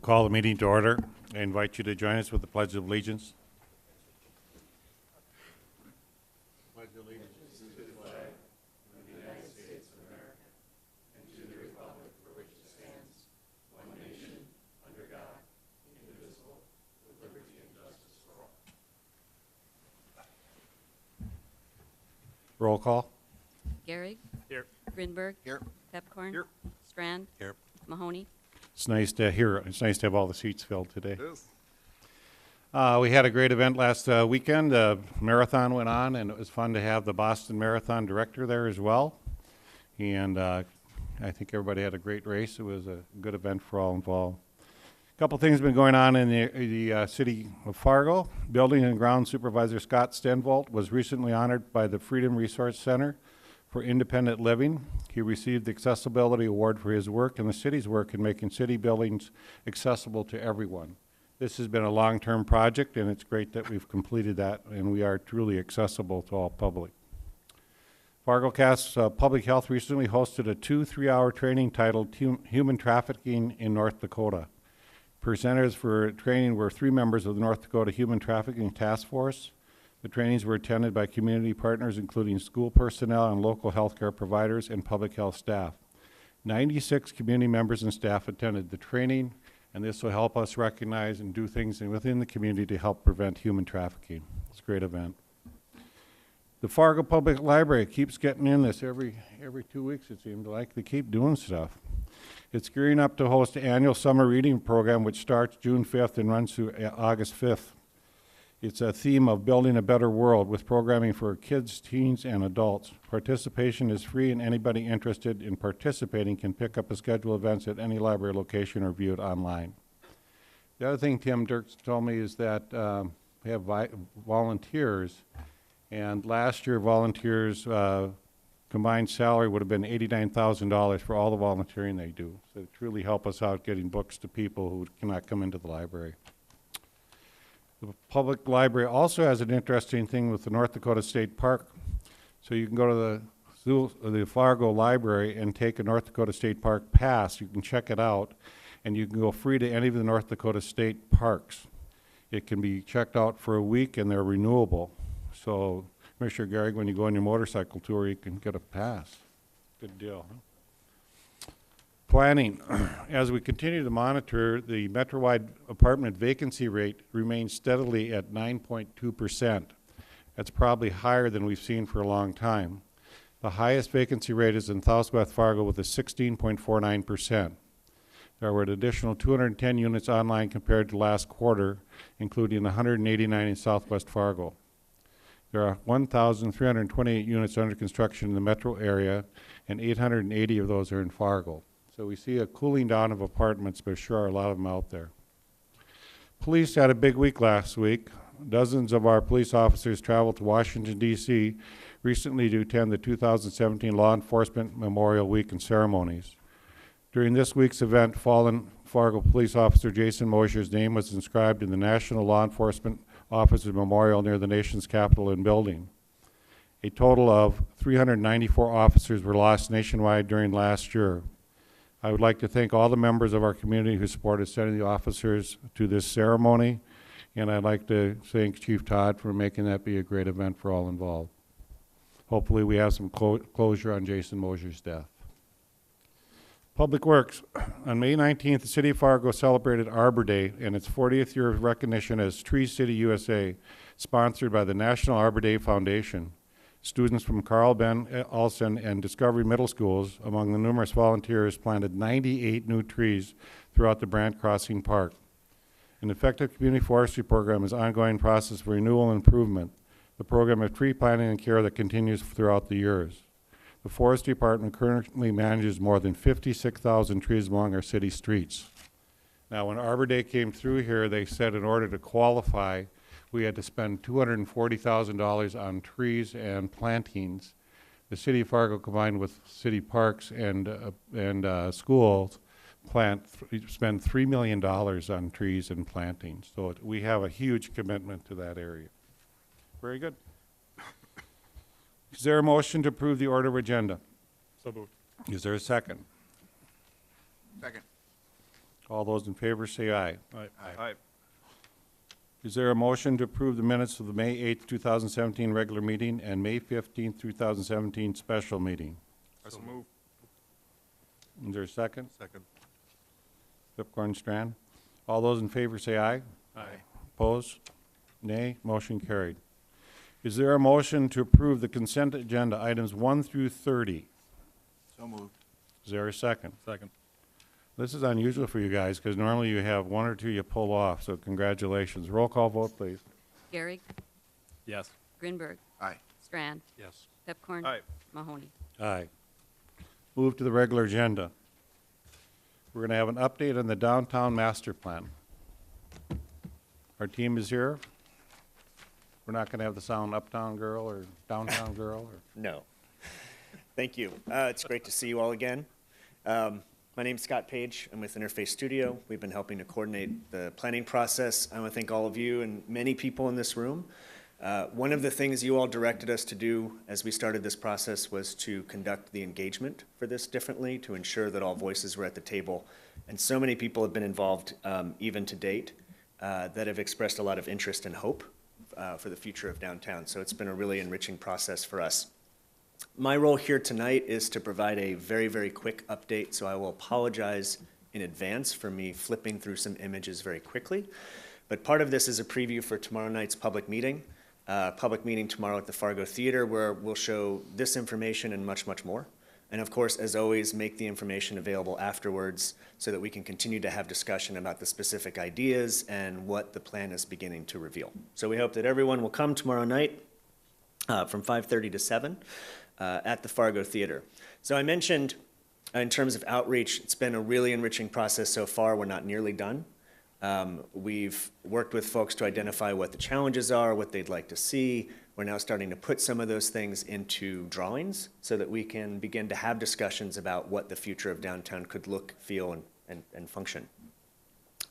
call the meeting to order. I invite you to join us with the Pledge of Allegiance. Pledge of Allegiance to the flag of the United States of America and to the republic for which it stands, one nation, under God, indivisible, with liberty and justice for all. Roll call. Gehrig. Here. Grinberg. Here. Pepcorn. Here. Strand. Here. Mahoney. It's nice to hear. It's nice to have all the seats filled today. We had a great event last weekend. The marathon went on, and it was fun to have the Boston Marathon director there as well. And I think everybody had a great race. It was a good event for all involved. A couple things have been going on in the city of Fargo. Building and Ground Supervisor Scott Stenvolt was recently honored by the Freedom Resource Center for Independent Living. He received the Accessibility Award for his work and the city's work in making city buildings accessible to everyone. This has been a long-term project, and it's great that we've completed that, and we are truly accessible to all public. FargoCast's Public Health recently hosted a 2-3-hour training titled Human Trafficking in North Dakota. Presenters for training were 3 members of the North Dakota Human Trafficking Task Force. The trainings were attended by community partners, including school personnel and local healthcare providers and public health staff. 96 community members and staff attended the training, and this will help us recognize and do things within the community to help prevent human trafficking. It's a great event. The Fargo Public Library keeps getting in this every 2 weeks, it seems like. They keep doing stuff. It's gearing up to host the annual summer reading program, which starts June 5th and runs through August 5th. It's a theme of building a better world with programming for kids, teens, and adults. Participation is free, and anybody interested in participating can pick up a schedule of events at any library location or view it online. The other thing Tim Dirks told me is that we have volunteers, and last year volunteers combined salary would have been $89,000 for all the volunteering they do. So it truly help us out getting books to people who cannot come into the library. The public library also has an interesting thing with the North Dakota State Park. So you can go to the Fargo Library and take a North Dakota State Park pass. You can check it out, and you can go free to any of the North Dakota State parks. It can be checked out for a week, and they're renewable. So, Commissioner Gehrig, when you go on your motorcycle tour, you can get a pass. Good deal, huh? Planning. As we continue to monitor, the Metro-wide apartment vacancy rate remains steadily at 9.2%. That's probably higher than we've seen for a long time. The highest vacancy rate is in Southwest Fargo with a 16.49%. There were an additional 210 units online compared to last quarter, including 189 in Southwest Fargo. There are 1,328 units under construction in the metro area, and 880 of those are in Fargo. So we see a cooling down of apartments, but sure are a lot of them out there. Police had a big week last week. Dozens of our police officers traveled to Washington, D.C. recently to attend the 2017 Law Enforcement Memorial Week and ceremonies. During this week's event, fallen Fargo police officer Jason Mosier's name was inscribed in the National Law Enforcement Officers Memorial near the nation's Capitol and building. A total of 394 officers were lost nationwide during last year. I would like to thank all the members of our community who supported sending the officers to this ceremony, and I'd like to thank Chief Todd for making that be a great event for all involved. Hopefully we have some closure on Jason Mosier's death. Public Works. On May 19th, the City of Fargo celebrated Arbor Day and its 40th year of recognition as Tree City USA, sponsored by the National Arbor Day Foundation. Students from Carl Ben Olson and Discovery Middle Schools, among the numerous volunteers, planted 98 new trees throughout the Brant Crossing Park. An effective community forestry program is an ongoing process for renewal and improvement. The program of tree planting and care that continues throughout the years. The Forestry Department currently manages more than 56,000 trees along our city streets. Now, when Arbor Day came through here, they said in order to qualify, we had to spend $240,000 on trees and plantings. The City of Fargo, combined with city parks and schools, spend $3 million on trees and plantings. So we have a huge commitment to that area. Very good. Is there a motion to approve the order of agenda? So moved. Is there a second? Second. All those in favor say aye. Aye. Aye. Is there a motion to approve the minutes of the May 8th, 2017 regular meeting and May 15th, 2017 special meeting? So move. Is there a second? Second. Pipcorn Strand. All those in favor say aye. Aye. Opposed? Nay. Motion carried. Is there a motion to approve the consent agenda items 1 through 30? So moved. Is there a second? Second. This is unusual for you guys because normally you have one or two you pull off, so congratulations. Roll call vote, please. Gehrig, Yes. Grinberg, Aye. Strand, Yes. Pepcorn. Aye. Mahoney. Aye. Move to the regular agenda. We're going to have an update on the downtown master plan. Our team is here. We're not going to have the sound uptown girl or downtown girl or... No. Thank you. It's great to see you all again. My name's Scott Page. I'm with Interface Studio. We've been helping to coordinate the planning process. I want to thank all of you and many people in this room. One of the things you all directed us to do as we started this process was to conduct the engagement for this differently, to ensure that all voices were at the table. And so many people have been involved, even to date, that have expressed a lot of interest and hope for the future of downtown. So it's been a really enriching process for us. My role here tonight is to provide a very, very quick update, so I will apologize in advance for me flipping through some images very quickly. But part of this is a preview for tomorrow night's public meeting tomorrow at the Fargo Theater, where we'll show this information and much, much more. And of course, as always, make the information available afterwards so that we can continue to have discussion about the specific ideas and what the plan is beginning to reveal. So we hope that everyone will come tomorrow night from 5:30 to 7. At the Fargo Theater. So I mentioned in terms of outreach, it's been a really enriching process so far. We're not nearly done. We've worked with folks to identify what the challenges are, what they'd like to see. We're now starting to put some of those things into drawings so that we can begin to have discussions about what the future of downtown could look, feel, and function.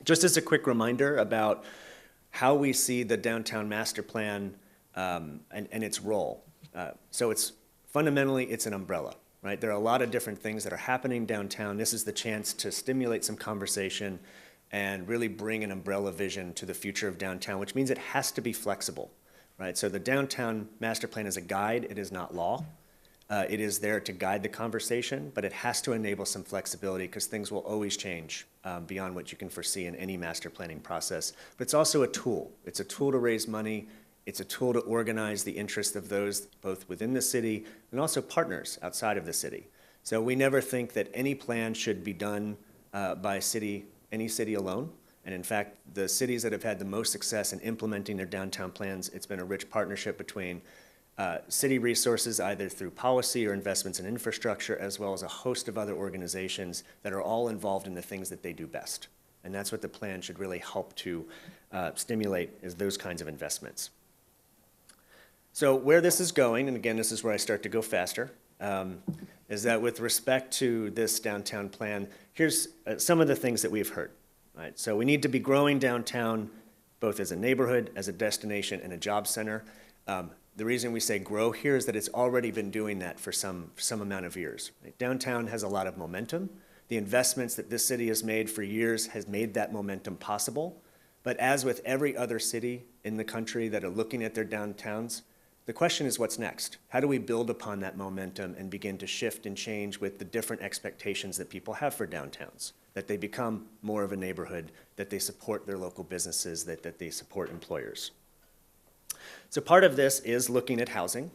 Just as a quick reminder about how we see the downtown master plan and its role. Fundamentally, it's an umbrella, right? There are a lot of different things that are happening downtown. This is the chance to stimulate some conversation and really bring an umbrella vision to the future of downtown, which means it has to be flexible, right? So the downtown master plan is a guide, it is not law. It is there to guide the conversation, but it has to enable some flexibility because things will always change beyond what you can foresee in any master planning process. But it's also a tool. It's a tool to raise money. It's a tool to organize the interests of those both within the city and also partners outside of the city. So we never think that any plan should be done by any city alone. And in fact, the cities that have had the most success in implementing their downtown plans, it's been a rich partnership between city resources, either through policy or investments in infrastructure, as well as a host of other organizations that are all involved in the things that they do best. And that's what the plan should really help to stimulate, is those kinds of investments. So where this is going, and again, this is where I start to go faster, is that with respect to this downtown plan, here's some of the things that we've heard. Right? So we need to be growing downtown both as a neighborhood, as a destination, and a job center. The reason we say grow here is that it's already been doing that for some amount of years. Right? Downtown has a lot of momentum. The investments that this city has made for years has made that momentum possible. But as with every other city in the country that are looking at their downtowns, the question is what's next? How do we build upon that momentum and begin to shift and change with the different expectations that people have for downtowns? That they become more of a neighborhood, that they support their local businesses, that they support employers. So part of this is looking at housing.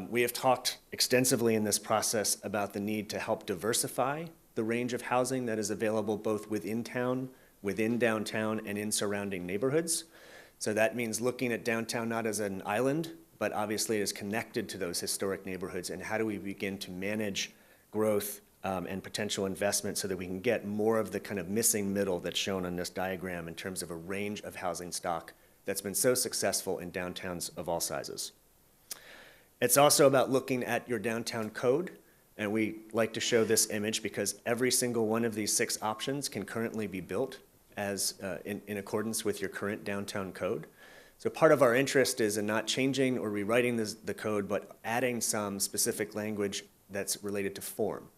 We have talked extensively in this process about the need to help diversify the range of housing that is available both within town, within downtown, and in surrounding neighborhoods. So that means looking at downtown not as an island, but obviously it is connected to those historic neighborhoods, and how do we begin to manage growth and potential investment so that we can get more of the kind of missing middle that's shown on this diagram in terms of a range of housing stock that's been so successful in downtowns of all sizes. It's also about looking at your downtown code, and we like to show this image because every single one of these 6 options can currently be built as in accordance with your current downtown code. So part of our interest is in not changing or rewriting the code, but adding some specific language that's related to form.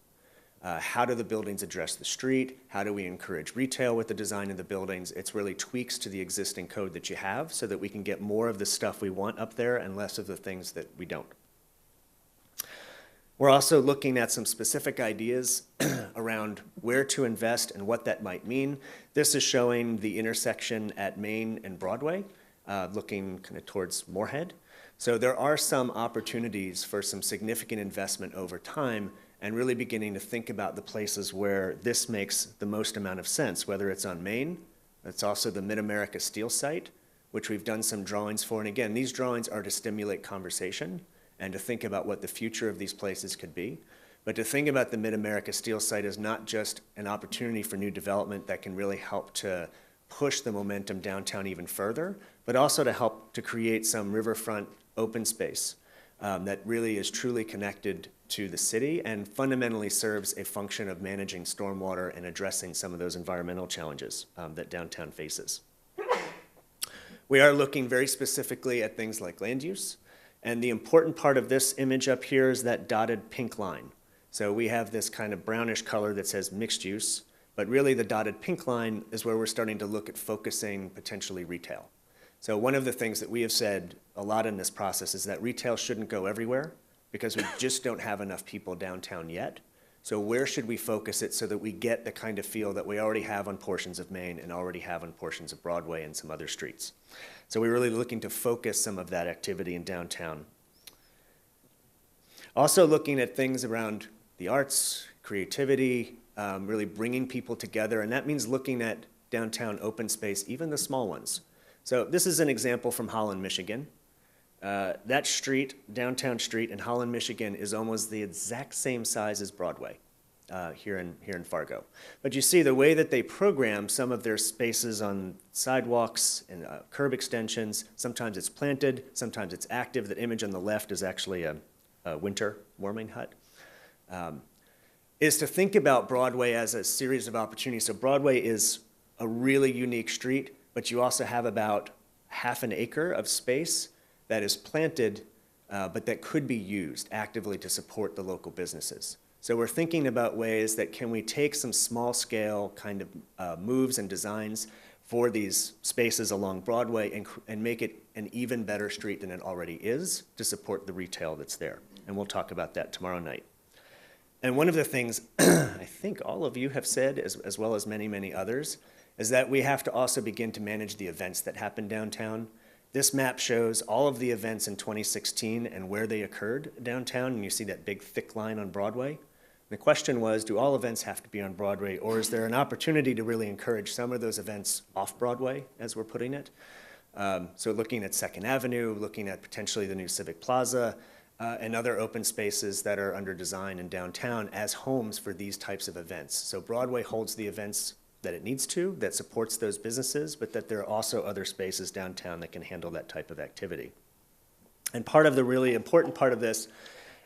How do the buildings address the street? How do we encourage retail with the design of the buildings? It's really tweaks to the existing code that you have so that we can get more of the stuff we want up there and less of the things that we don't. We're also looking at some specific ideas around where to invest and what that might mean. This is showing the intersection at Main and Broadway, looking kind of towards Moorhead. So there are some opportunities for some significant investment over time and really beginning to think about the places where this makes the most amount of sense, whether it's on Main, it's also the Mid-America Steel site, which we've done some drawings for. And again, these drawings are to stimulate conversation and to think about what the future of these places could be. But to think about the Mid-America Steel site as not just an opportunity for new development that can really help to push the momentum downtown even further, but also to help to create some riverfront open space that really is truly connected to the city and fundamentally serves a function of managing stormwater and addressing some of those environmental challenges that downtown faces. We are looking very specifically at things like land use. And the important part of this image up here is that dotted pink line. So we have this kind of brownish color that says mixed use, but really the dotted pink line is where we're starting to look at focusing potentially retail. So one of the things that we have said a lot in this process is that retail shouldn't go everywhere because we just don't have enough people downtown yet. So where should we focus it so that we get the kind of feel that we already have on portions of Main and already have on portions of Broadway and some other streets? So we're really looking to focus some of that activity in downtown. Also looking at things around the arts, creativity, really bringing people together, and that means looking at downtown open space, even the small ones. So this is an example from Holland, Michigan. That street, downtown street in Holland, Michigan, is almost the exact same size as Broadway here in Fargo. But you see the way that they program some of their spaces on sidewalks and curb extensions, sometimes it's planted, sometimes it's active. That image on the left is actually a winter warming hut. Is to think about Broadway as a series of opportunities. So Broadway is a really unique street, but you also have about half an acre of space that is planted, but that could be used actively to support the local businesses. So we're thinking about ways that can we take some small scale kind of moves and designs for these spaces along Broadway and make it an even better street than it already is to support the retail that's there. And we'll talk about that tomorrow night. And one of the things I think all of you have said, as well as many, many others, is that we have to also begin to manage the events that happen downtown. This map shows all of the events in 2016 and where they occurred downtown, and you see that big thick line on Broadway. The question was, do all events have to be on Broadway, or is there an opportunity to really encourage some of those events off Broadway, as we're putting it? So looking at 2nd Avenue, looking at potentially the new Civic Plaza, and other open spaces that are under design in downtown as homes for these types of events. So Broadway holds the events that it needs to, that supports those businesses, but that there are also other spaces downtown that can handle that type of activity. And part of the really important part of this,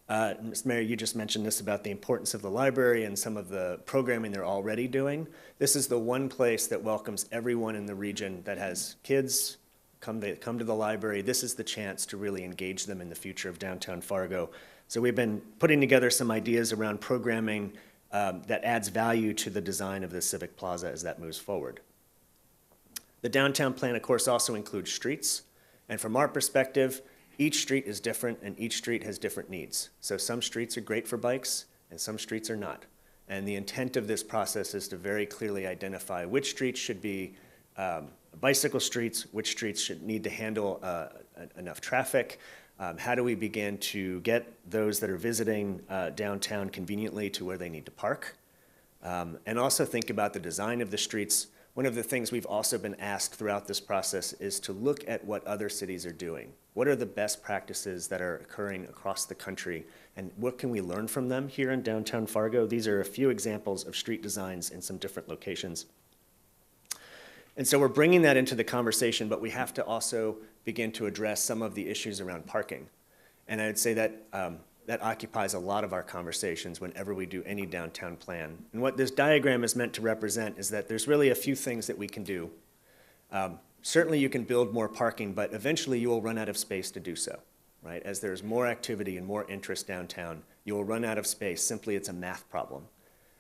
Ms. Mayor, you just mentioned this about the importance of the library and some of the programming they're already doing. This is the one place that welcomes everyone in the region that has kids, come to the library. This is the chance to really engage them in the future of downtown Fargo. So we've been putting together some ideas around programming that adds value to the design of the Civic Plaza as that moves forward. The downtown plan, of course, also includes streets. And from our perspective, each street is different and each street has different needs. So some streets are great for bikes and some streets are not. And the intent of this process is to very clearly identify which streets should be bicycle streets, which streets should need to handle enough traffic. How do we begin to get those that are visiting downtown conveniently to where they need to park? And also think about the design of the streets. One of the things we've also been asked throughout this process is to look at what other cities are doing. What are the best practices that are occurring across the country, and what can we learn from them here in downtown Fargo? These are a few examples of street designs in some different locations. And so we're bringing that into the conversation, but we have to also begin to address some of the issues around parking. And I would say that that occupies a lot of our conversations whenever we do any downtown plan. And what this diagram is meant to represent is that there's really a few things that we can do. Certainly you can build more parking, but eventually you will run out of space to do so, right? As there's more activity and more interest downtown, you will run out of space. Simply, it's a math problem.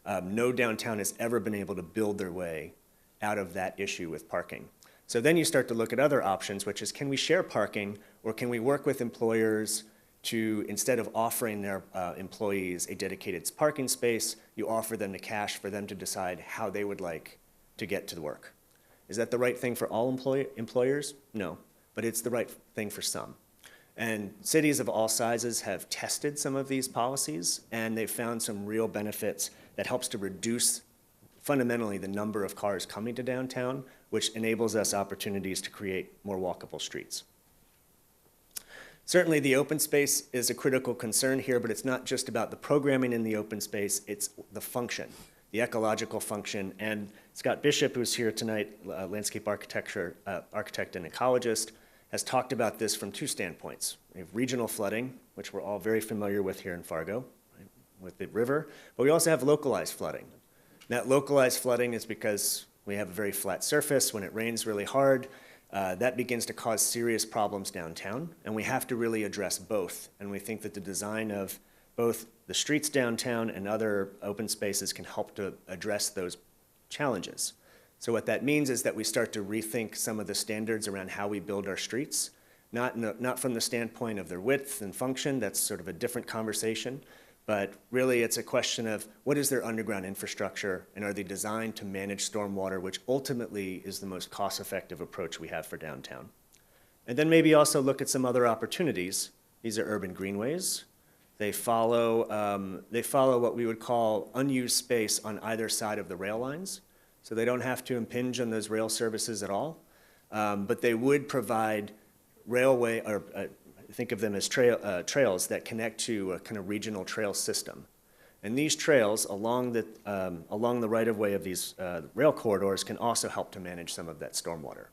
No downtown has ever been able to build their way out of that issue with parking. So then you start to look at other options, which is, can we share parking, or can we work with employers to, instead of offering their employees a dedicated parking space, you offer them the cash for them to decide how they would like to get to work. Is that the right thing for all employers? No, but it's the right thing for some. And cities of all sizes have tested some of these policies, and they've found some real benefits that helps to reduce fundamentally the number of cars coming to downtown, which enables us opportunities to create more walkable streets. Certainly the open space is a critical concern here, but it's not just about the programming in the open space, it's the function, the ecological function. And Scott Bishop, who's here tonight, landscape architect and ecologist, has talked about this from two standpoints. We have regional flooding, which we're all very familiar with here in Fargo, right, with the river, but we also have localized flooding. That localized flooding is because we have a very flat surface. When it rains really hard, that begins to cause serious problems downtown, and we have to really address both. And we think that the design of both the streets downtown and other open spaces can help to address those challenges. So what that means is that we start to rethink some of the standards around how we build our streets, not from the standpoint of their width and function, that's sort of a different conversation, but really it's a question of what is their underground infrastructure, and are they designed to manage stormwater, which ultimately is the most cost-effective approach we have for downtown. And then maybe also look at some other opportunities. These are urban greenways. They follow what we would call unused space on either side of the rail lines. So they don't have to impinge on those rail services at all, but they would provide railway, or think of them as trails that connect to a kind of regional trail system. And these trails along the right-of-way of these rail corridors can also help to manage some of that stormwater.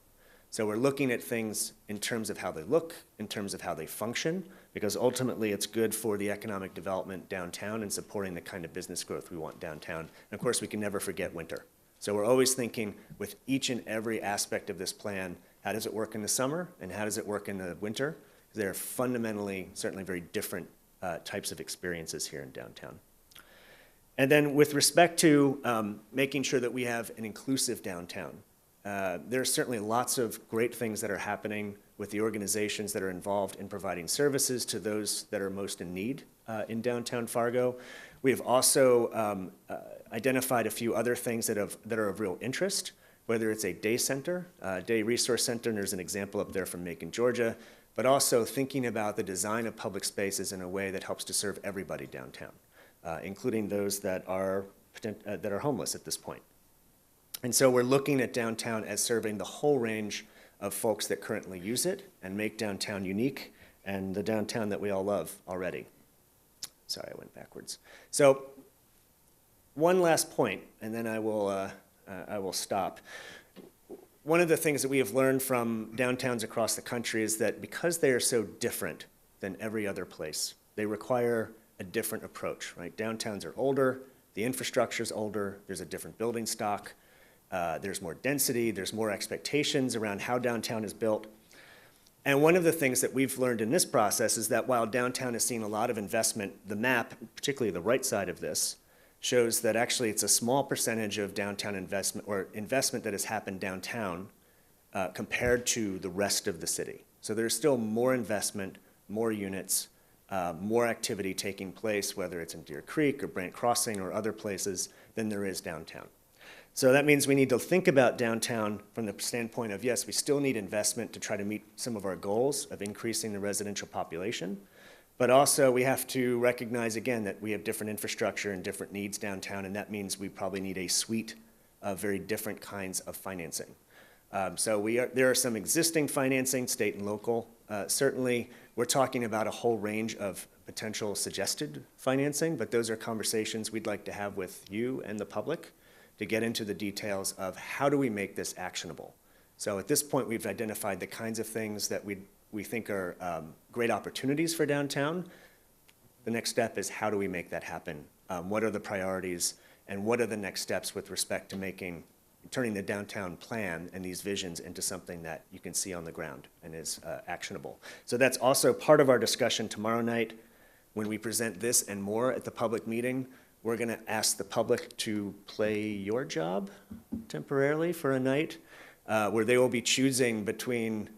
So we're looking at things in terms of how they look, in terms of how they function, because ultimately it's good for the economic development downtown and supporting the kind of business growth we want downtown. And of course, we can never forget winter. So we're always thinking with each and every aspect of this plan, how does it work in the summer and how does it work in the winter? They're fundamentally, certainly very different types of experiences here in downtown. And then with respect to making sure that we have an inclusive downtown, there's certainly lots of great things that are happening with the organizations that are involved in providing services to those that are most in need in downtown Fargo. We have also identified a few other things that are of real interest, whether it's a day center, day resource center, and there's an example up there from Macon, Georgia, but also thinking about the design of public spaces in a way that helps to serve everybody downtown, including those that are homeless at this point. And so we're looking at downtown as serving the whole range of folks that currently use it and make downtown unique and the downtown that we all love already. Sorry, I went backwards. So one last point, and then I will stop. One of the things that we have learned from downtowns across the country is that because they are so different than every other place, they require a different approach, right? Downtowns are older, the infrastructure is older, there's a different building stock, there's more density, there's more expectations around how downtown is built. And one of the things that we've learned in this process is that while downtown has seen a lot of investment, the map, particularly the right side of this, shows that actually it's a small percentage of downtown investment, or investment that has happened downtown compared to the rest of the city. So there's still more investment, more units, more activity taking place, whether it's in Deer Creek or Brant Crossing or other places, than there is downtown. So that means we need to think about downtown from the standpoint of, yes, we still need investment to try to meet some of our goals of increasing the residential population, but also we have to recognize, again, that we have different infrastructure and different needs downtown, and that means we probably need a suite of very different kinds of financing. There are some existing financing, state and local. Certainly, we're talking about a whole range of potential suggested financing, but those are conversations we'd like to have with you and the public to get into the details of how do we make this actionable. So at this point, we've identified the kinds of things that we think are great opportunities for downtown. The next step is how do we make that happen? What are the priorities, and what are the next steps with respect to turning the downtown plan and these visions into something that you can see on the ground and is actionable. So that's also part of our discussion tomorrow night when we present this and more at the public meeting. we're going to ask the public to play your job temporarily for a night, where they will be choosing between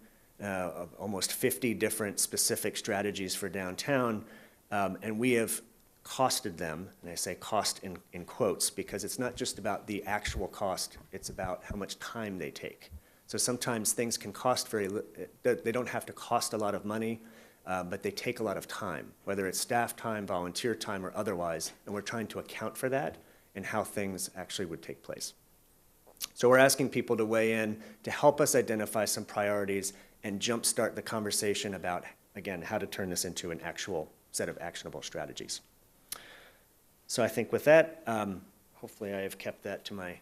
almost 50 different specific strategies for downtown, and we have costed them, and I say cost in quotes, because it's not just about the actual cost, it's about how much time they take. So sometimes things can cost they don't have to cost a lot of money, but they take a lot of time, whether it's staff time, volunteer time, or otherwise, and we're trying to account for that and how things actually would take place. So we're asking people to weigh in to help us identify some priorities and jumpstart the conversation about, again, how to turn this into an actual set of actionable strategies. So I think with that, hopefully I have kept that to my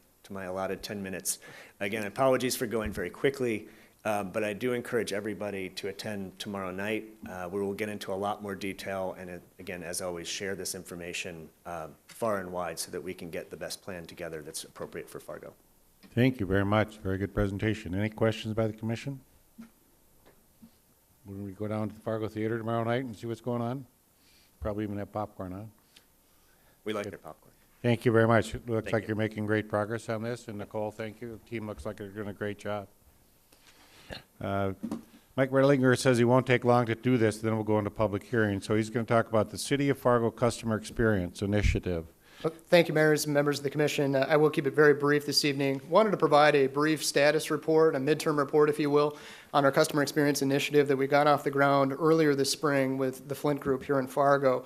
allotted 10 minutes. Again, apologies for going very quickly, but I do encourage everybody to attend tomorrow night, where we'll get into a lot more detail and, again, as always, share this information far and wide so that we can get the best plan together that's appropriate for Fargo. Thank you very much. Very good presentation. Any questions by the commission? Will we go down to the Fargo Theater tomorrow night and see what's going on? Probably even have popcorn on. We like their popcorn. Thank you very much. It looks Thank like you. you're making great progress on this. And Nicole, thank you. The team looks like they're doing a great job. Mike Redlinger says he won't take long to do this, then we'll go into public hearing. So he's going to talk about the City of Fargo Customer Experience Initiative. Thank you, mayors and members of the commission. I will keep it very brief this evening. Wanted to provide a brief status report, a midterm report, if you will, on our customer experience initiative that we got off the ground earlier this spring with the Flint Group here in Fargo.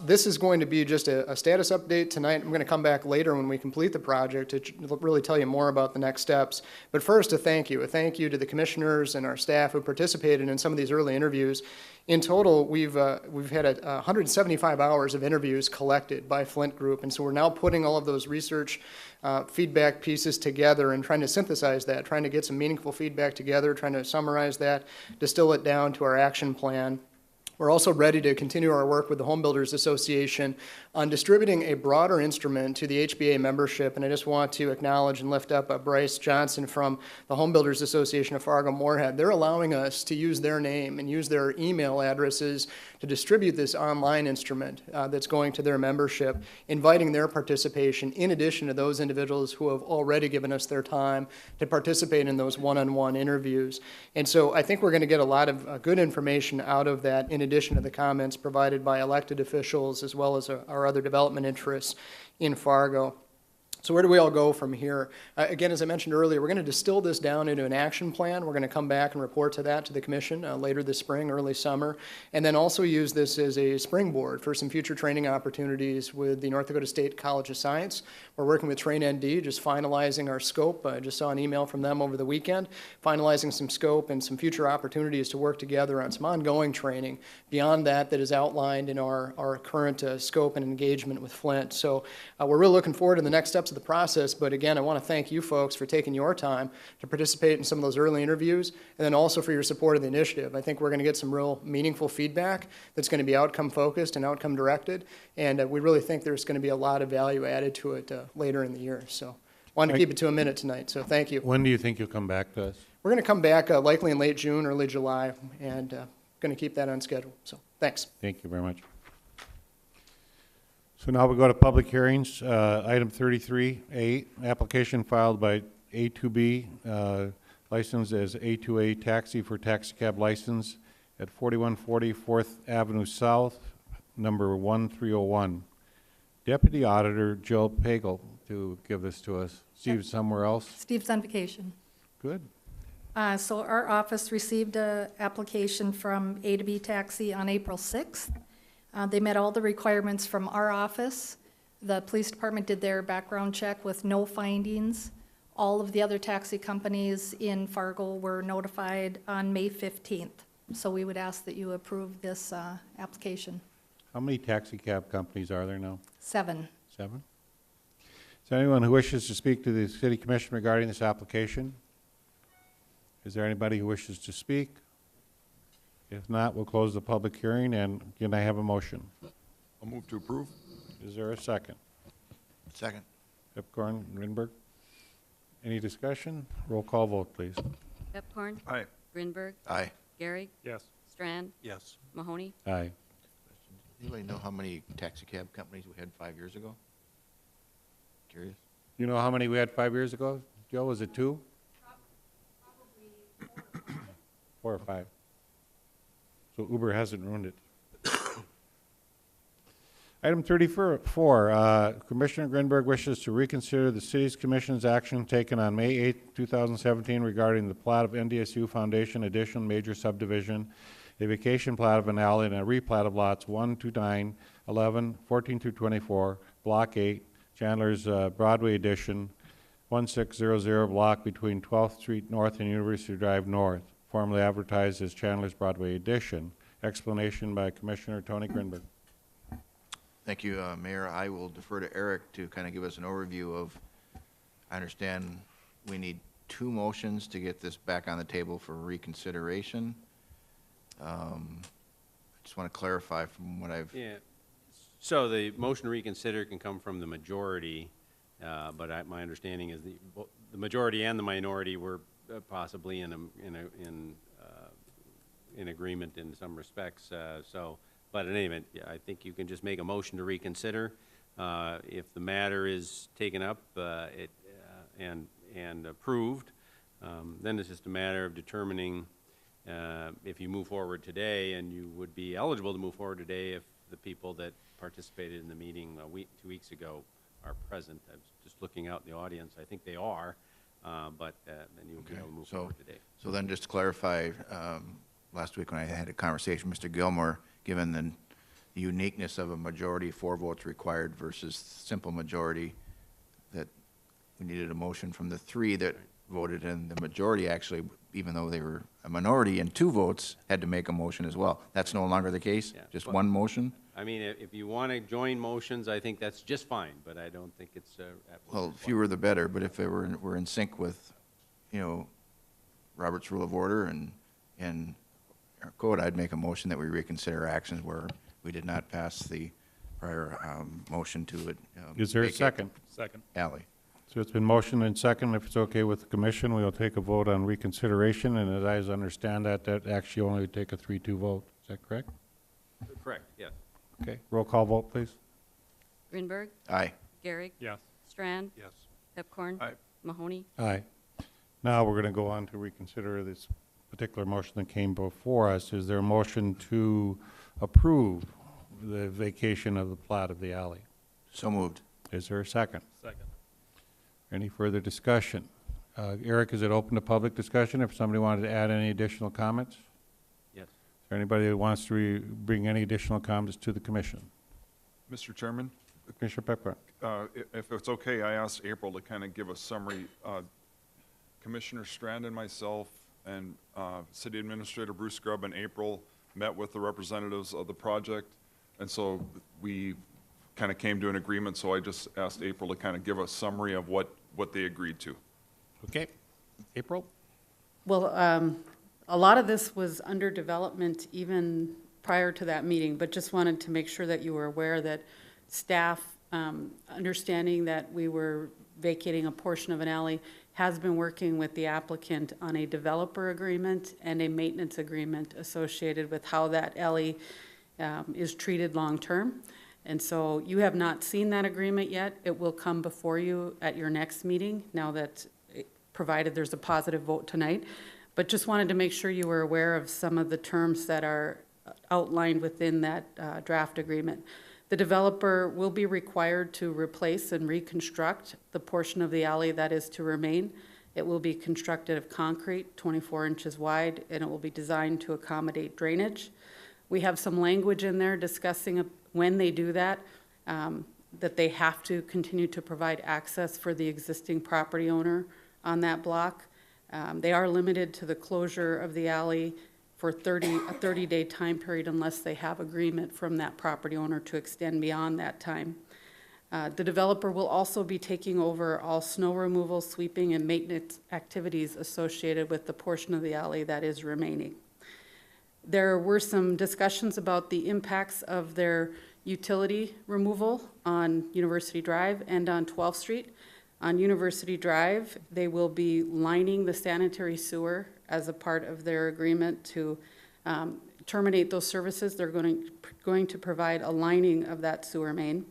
This is going to be just a status update tonight. I'm going to come back later when we complete the project to really tell you more about the next steps. But first, a thank you to the commissioners and our staff who participated in some of these early interviews. In total, we've had 175 hours of interviews collected by Flint Group, and so we're now putting all of those research feedback pieces together and trying to synthesize that, trying to get some meaningful feedback together, trying to summarize that, distill it down to our action plan. We're also ready to continue our work with the Home Builders Association on distributing a broader instrument to the HBA membership. And I just want to acknowledge and lift up Bryce Johnson from the Home Builders Association of Fargo-Moorhead. They're allowing us to use their name and use their email addresses to distribute this online instrument that's going to their membership, inviting their participation in addition to those individuals who have already given us their time to participate in those one-on-one interviews. And so I think we're going to get a lot of good information out of that in addition to the comments provided by elected officials as well as our other development interests in Fargo. So where do we all go from here? Again, as I mentioned earlier, we're going to distill this down into an action plan. We're going to come back and report to that to the commission later this spring, early summer, and then also use this as a springboard for some future training opportunities with the North Dakota State College of Science. We're working with TrainND, just finalizing our scope. I just saw an email from them over the weekend, finalizing some scope and some future opportunities to work together on some ongoing training beyond that is outlined in our current scope and engagement with Flint. So we're really looking forward to the next steps of the process, but again, I want to thank you folks for taking your time to participate in some of those early interviews, and then also for your support of the initiative. I think we're going to get some real meaningful feedback that's going to be outcome focused and outcome directed, and we really think there's going to be a lot of value added to it later in the year. So wanted to keep it to a minute tonight, so thank you. When do you think you'll come back to us? We're going to come back likely in late June, early July, and going to keep that on schedule. So thanks. Thank you very much. So now we go to public hearings. Item 33A, application filed by A2B, licensed as A2A Taxi for taxi cab license at 4140 4th Avenue South, number 1301. Deputy Auditor Jill Pagel to give this to us. Steve, somewhere else? Steve's on vacation. Good. So our office received an application from A to B Taxi on April 6th. They met all the requirements from our office. The police department did their background check with no findings. All of the other taxi companies in Fargo were notified on May 15th. So we would ask that you approve this application. How many taxi cab companies are there now? 7. 7? Is there anyone who wishes to speak to the City Commission regarding this application? Is there anybody who wishes to speak? If not, we'll close the public hearing, and can I have a motion? I'll move to approve. Is there a second? Second. Pepcorn, Rinberg? Any discussion? Roll call vote, please. Pepcorn? Aye. Grinberg? Aye. Gehrig? Yes. Strand? Yes. Mahoney? Aye. Anybody know how many taxi cab companies we had 5 years ago? Curious. You know how many we had 5 years ago? Joe, was it 2? Probably 4 or 5. So Uber hasn't ruined it. Item 34, Commissioner Grinberg wishes to reconsider the city's commission's action taken on May 8, 2017 regarding the plat of NDSU Foundation Addition Major Subdivision, a vacation plat of an alley, and a replat of lots 1 to 9, 11, 14 through 24, Block 8, Chandler's Broadway Addition, 1600 block between 12th Street North and University Drive North, formerly advertised as Chandler's Broadway Addition. Explanation by Commissioner Tony Grinberg. Thank you, Mayor. I will defer to Eric to kind of give us an overview of, I understand we need 2 motions to get this back on the table for reconsideration. I just want to clarify from what I've... Yeah, so the motion to reconsider can come from the majority, but my understanding is the majority and the minority were possibly in agreement in some respects, but in any event, yeah, I think you can just make a motion to reconsider. If the matter is taken up and approved, then it's just a matter of determining if you move forward today, and you would be eligible to move forward today if the people that participated in the meeting 2 weeks ago are present. I was just looking out in the audience. I think they are, but then you would be able to move forward today. So then just to clarify, last week when I had a conversation with Mr. Gilmore, given the uniqueness of a majority, 4 votes required versus simple majority, that we needed a motion from the 3 that voted, and the majority actually, even though they were a minority and 2 votes, had to make a motion as well. That's no longer the case? Yeah. Just one motion? I mean, if you want to join motions, I think that's just fine, but I don't think it's Well, fewer the better, but if we're in sync with, Robert's Rule of Order and our code, I'd make a motion that we reconsider actions where we did not pass the prior motion to it. Is there a second? Second. Alley. So it's been motioned and second. If it's okay with the commission, we'll take a vote on reconsideration, and as I understand that actually only would take a 3-2 vote. Is that correct? correct, yes. Okay, roll call vote, please. Grinberg, Aye. Garrick, Yes. Strand, Yes. Pepcorn. Aye. Mahoney. Aye. Now we're going to go on to reconsider this particular motion that came before us. Is there a motion to approve the vacation of the plat of the alley? So moved. Is there a second? Second. Any further discussion? Eric, is it open to public discussion if somebody wanted to add any additional comments? Yes. Is there anybody that wants to bring any additional comments to the commission? Mr. Chairman, Commissioner Pepper. if it's okay, I asked April to kind of give a summary. Commissioner Strand and myself and City Administrator Bruce Grubb and April met with the representatives of the project, and so we kind of came to an agreement, so I just asked April to kind of give a summary of what they agreed to. Okay. April? Well, a lot of this was under development even prior to that meeting, but just wanted to make sure that you were aware that staff, understanding that we were vacating a portion of an alley, has been working with the applicant on a developer agreement and a maintenance agreement associated with how that alley is treated long-term. And so you have not seen that agreement yet. It will come before you at your next meeting, now that, provided there's a positive vote tonight. But just wanted to make sure you were aware of some of the terms that are outlined within that draft agreement. The developer will be required to replace and reconstruct the portion of the alley that is to remain. It will be constructed of concrete, 24 inches wide, and it will be designed to accommodate drainage. We have some language in there discussing when they do that, that they have to continue to provide access for the existing property owner on that block. They are limited to the closure of the alley for a 30-day time period unless they have agreement from that property owner to extend beyond that time. The developer will also be taking over all snow removal, sweeping, and maintenance activities associated with the portion of the alley that is remaining. There were some discussions about the impacts of their utility removal on University Drive and on 12th Street. On University Drive, they will be lining the sanitary sewer as a part of their agreement to terminate those services. They're going to provide a lining of that sewer main.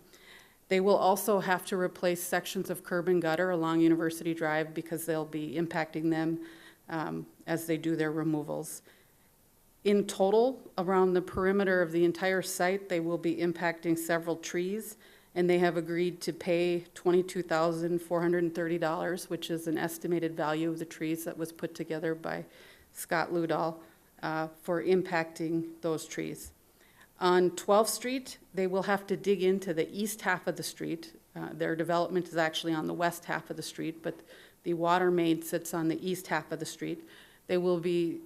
They will also have to replace sections of curb and gutter along University Drive because they'll be impacting them as they do their removals. In total, around the perimeter of the entire site, they will be impacting several trees, and they have agreed to pay $22,430, which is an estimated value of the trees that was put together by Scott Ludahl for impacting those trees. On 12th Street, they will have to dig into the east half of the street. Their development is actually on the west half of the street, but the water main sits on the east half of the street. They will be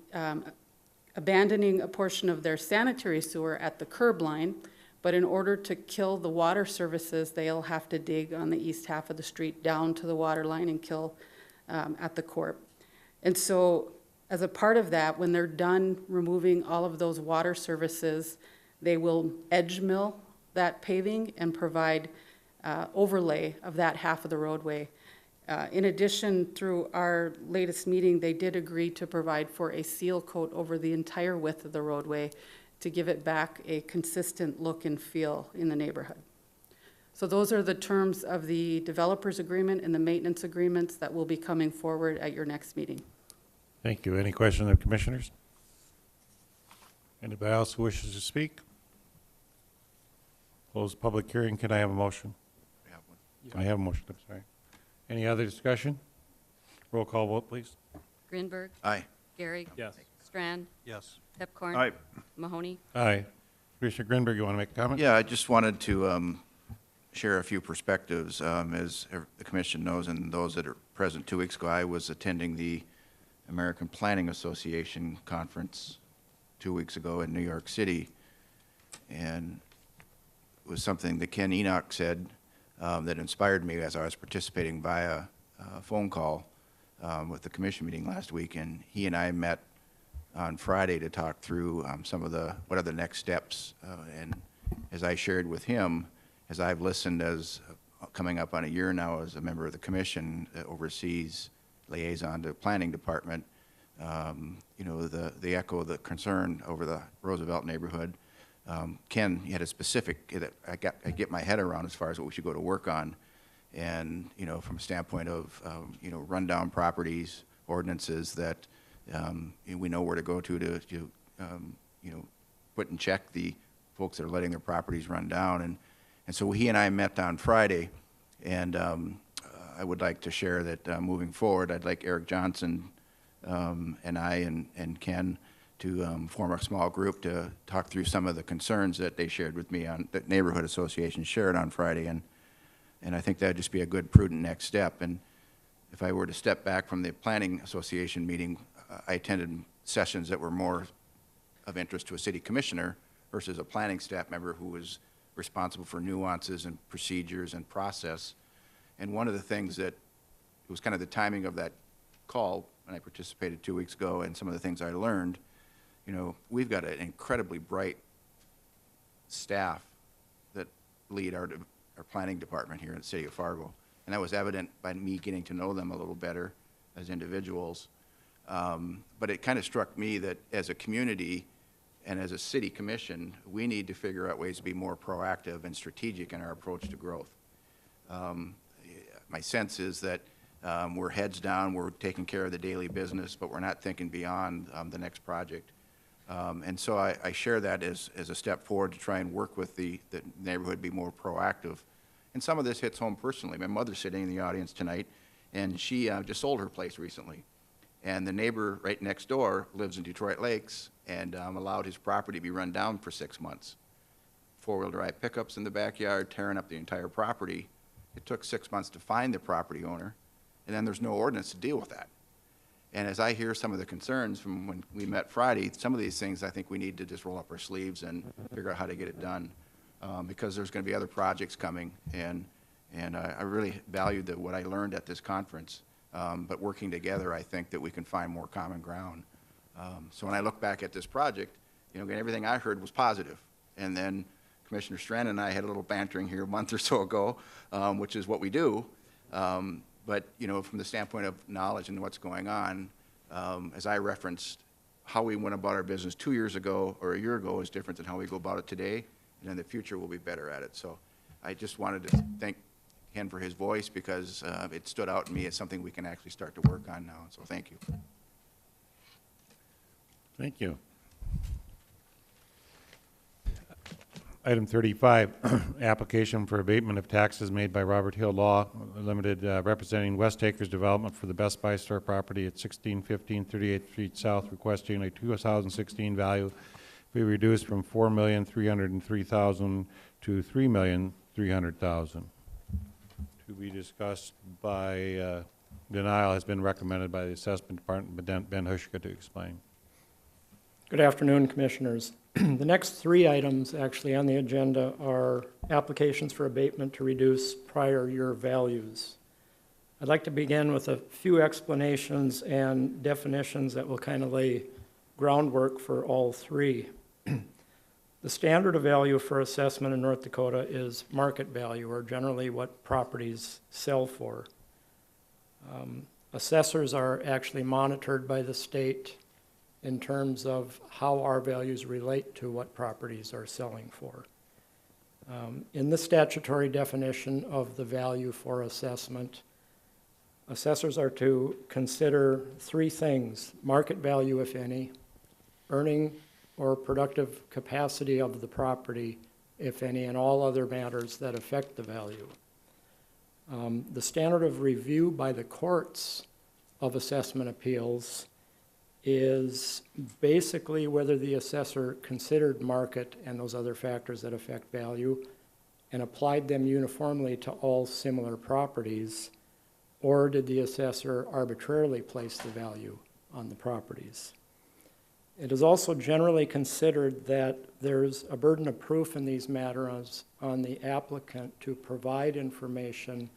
abandoning a portion of their sanitary sewer at the curb line, but in order to kill the water services, they'll have to dig on the east half of the street down to the water line and kill at the corp. And so as a part of that, when they're done removing all of those water services, they will edge mill that paving and provide overlay of that half of the roadway. In addition, through our latest meeting, they did agree to provide for a seal coat over the entire width of the roadway to give it back a consistent look and feel in the neighborhood. So those are the terms of the developers agreement and the maintenance agreements that will be coming forward at your next meeting. Thank you. Any questions of commissioners? Anybody else who wishes to speak? Close the public hearing. Can I have a motion? We have one. I have a motion, I'm sorry. Any other discussion? Roll call vote, please. Greenberg, Aye. Gary. Yes. Strand, Yes. Pepcorn. Aye. Mahoney. Aye. Commissioner Grinberg, you want to make a comment? Yeah, I just wanted to share a few perspectives. As the commission knows, and those that are present 2 weeks ago, I was attending the American Planning Association conference 2 weeks ago in New York City, and it was something that Ken Enoch said that inspired me as I was participating via phone call with the commission meeting last week, and he and I met on Friday to talk through some of what are the next steps. And as I shared with him, as I've listened as coming up on a year now as a member of the commission that oversees liaison to the planning department, you know, the echo, the concern over the Roosevelt neighborhood. Ken, he had a specific that I get my head around as far as what we should go to work on, and you know, from a standpoint of you know, rundown properties, ordinances that we know where to go to you know, put in check the folks that are letting their properties run down, and so he and I met on Friday, and I would like to share that moving forward, I'd like Eric Johnson and I and Ken to form a small group to talk through some of the concerns that they shared with me on that neighborhood association shared on Friday, and I think that'd just be a good, prudent next step. And if I were to step back from the planning association meeting, I attended sessions that were more of interest to a city commissioner versus a planning staff member who was responsible for nuances and procedures and process. And one of the things that it was kind of the timing of that call when I participated 2 weeks ago, and some of the things I learned. You know, we've got an incredibly bright staff that lead our planning department here in the city of Fargo. And that was evident by me getting to know them a little better as individuals. But it kind of struck me that as a community and as a city commission, we need to figure out ways to be more proactive and strategic in our approach to growth. My sense is that we're heads down, we're taking care of the daily business, but we're not thinking beyond the next project. And so I share that as a step forward to try and work with the neighborhood, be more proactive. And some of this hits home personally. My mother's sitting in the audience tonight, and she just sold her place recently. And the neighbor right next door lives in Detroit Lakes and allowed his property to be run down for 6 months. Four-wheel drive pickups in the backyard, tearing up the entire property. It took 6 months to find the property owner, and then there's no ordinance to deal with that. And as I hear some of the concerns from when we met Friday, some of these things I think we need to just roll up our sleeves and figure out how to get it done, because there's going to be other projects coming, and I really valued what I learned at this conference. But working together, I think that we can find more common ground. So when I look back at this project, you know, everything I heard was positive. And then Commissioner Strand and I had a little bantering here a month or so ago, which is what we do. But, you know, from the standpoint of knowledge and what's going on, as I referenced how we went about our business 2 years ago or a year ago is different than how we go about it today, and in the future, we'll be better at it. So I just wanted to thank Ken for his voice, because it stood out to me as something we can actually start to work on now, so thank you. Thank you. Item 35, application for abatement of taxes made by Robert Hill Law Limited, representing West Acres Development for the Best Buy store property at 1615 38th Street South, requesting a 2016 value be reduced from $4,303,000 to $3,300,000. To be discussed by denial has been recommended by the Assessment Department, but Ben Hushka to explain. Good afternoon, Commissioners. The next three items actually on the agenda are applications for abatement to reduce prior year values. I'd like to begin with a few explanations and definitions that will kind of lay groundwork for all three. The standard of value for assessment in North Dakota is market value, or generally what properties sell for. Assessors are actually monitored by the state in terms of how our values relate to what properties are selling for. In the statutory definition of the value for assessment, assessors are to consider three things: market value, if any, earning or productive capacity of the property, if any, and all other matters that affect the value. The standard of review by the courts of assessment appeals is basically whether the assessor considered market and those other factors that affect value and applied them uniformly to all similar properties, or did the assessor arbitrarily place the value on the properties. It is also generally considered that there's a burden of proof in these matters on the applicant to provide information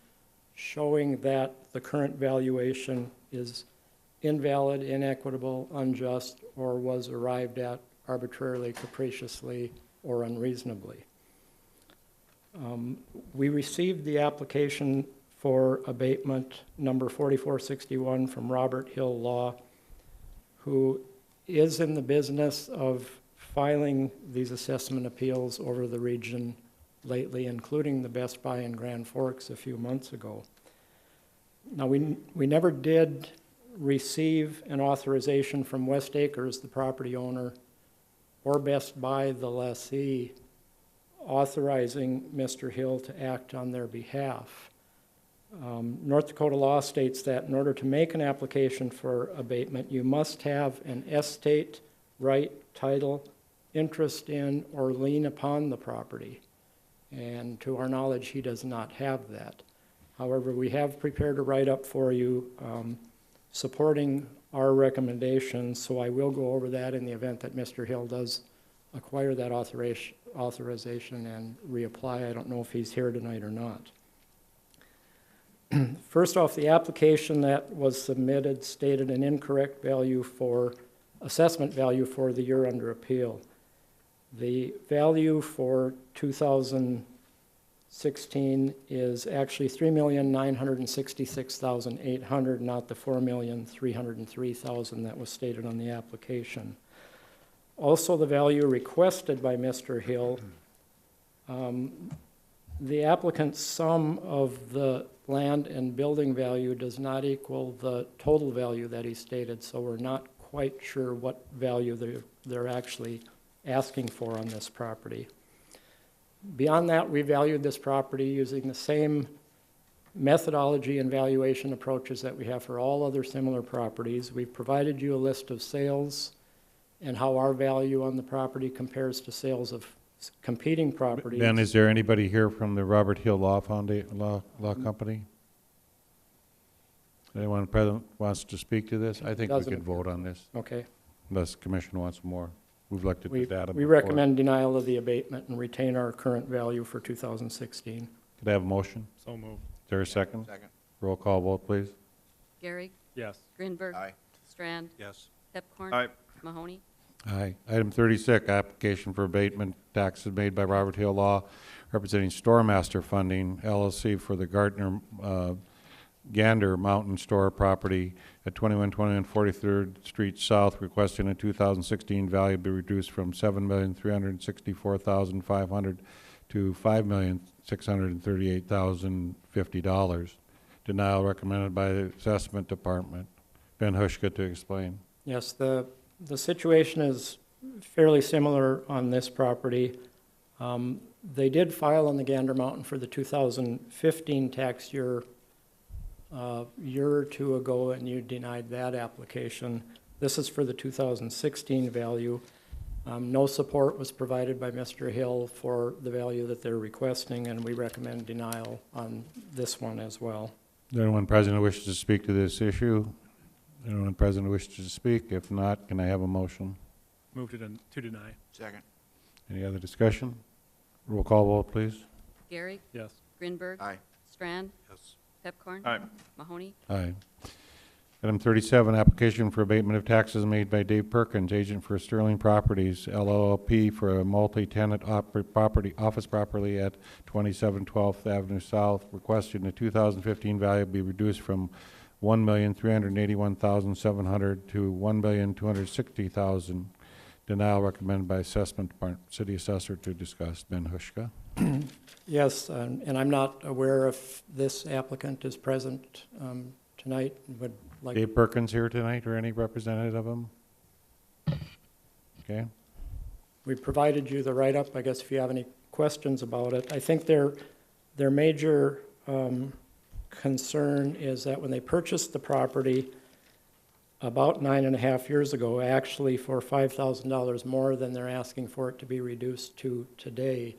showing that the current valuation is invalid, inequitable, unjust, or was arrived at arbitrarily, capriciously, or unreasonably. We received the application for abatement number 4461 from Robert Hill Law, who is in the business of filing these assessment appeals over the region lately, including the Best Buy in Grand Forks a few months ago. Now, we never did receive an authorization from West Acres, the property owner, or Best Buy, the lessee, authorizing Mr. Hill to act on their behalf. North Dakota law states that in order to make an application for abatement, you must have an estate, right, title, interest in, or lien upon the property. And to our knowledge, he does not have that. However, we have prepared a write-up for you supporting our recommendations, so I will go over that in the event that Mr. Hill does acquire that authorization and reapply. I don't know if he's here tonight or not. First off, the application that was submitted stated an incorrect value for assessment value for the year under appeal. The value for 2016 is actually $3,966,800, not the $4,303,000 that was stated on the application. Also, the value requested by Mr. Hill, the applicant's sum of the land and building value does not equal the total value that he stated, so we're not quite sure what value they're actually asking for on this property. Beyond that, we valued this property using the same methodology and valuation approaches that we have for all other similar properties. We've provided you a list of sales and how our value on the property compares to sales of competing properties. Ben, is there anybody here from the Robert Hill Law Company? Anyone present wants to speak to this? I think we could vote on this, Okay. unless the commission wants more. We've looked at the data We before. recommend denial of the abatement and retain our current value for 2016. Could I have a motion? So moved. Is there a second? Second. Roll call vote, please. Gary, Yes. Grinberg. Aye. Strand, Yes. Pepcorn. Aye. Mahoney. Aye. Item 36, application for abatement taxes made by Robert Hill Law, representing Storemaster Funding LLC for the Gardner Gander Mountain Store property at 2121 43rd Street South, requesting a 2016 value be reduced from $7,364,500 to $5,638,050. Denial recommended by the Assessment Department. Ben Hushka to explain. Yes, the situation is fairly similar on this property. They did file on the Gander Mountain for the 2015 tax year a year or two ago, and you denied that application. This is for the 2016 value. No support was provided by Mr. Hill for the value that they're requesting, and we recommend denial on this one as well. Is there anyone present who wishes to speak to this issue? Anyone present who wishes to speak? If not, can I have a motion? Move to deny. Second. Any other discussion? Roll call vote, please. Gary. Yes. Grinberg. Aye. Strand. Yes. Pepcorn. Aye. Mahoney. Aye. Item 37, application for abatement of taxes made by Dave Perkins, agent for Sterling Properties, LLP, for a multi-tenant office property at 27 12th Avenue South, requesting the 2015 value be reduced from $1,381,700 to $1,260,000. Denial recommended by Assessment Department. City Assessor to discuss. Ben Hushka. Yes, and I'm not aware if this applicant is present tonight. Would like. Dave Perkins here tonight, or any representative of him? Okay. We provided you the write-up, I guess if you have any questions about it. I think their major concern is that when they purchased the property about 9.5 years ago, actually for $5,000 more than they're asking for it to be reduced to today,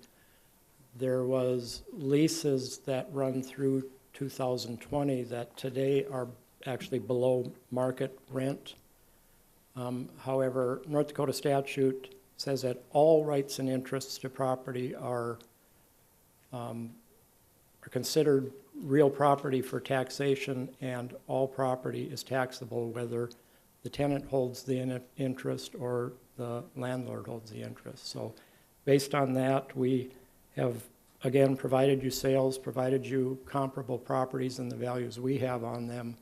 there was leases that run through 2020 that today are actually below market rent. However, North Dakota statute says that all rights and interests to property are considered real property for taxation, and all property is taxable whether the tenant holds the interest or the landlord holds the interest. So based on that, we have, again, provided you sales, provided you comparable properties and the values we have on them,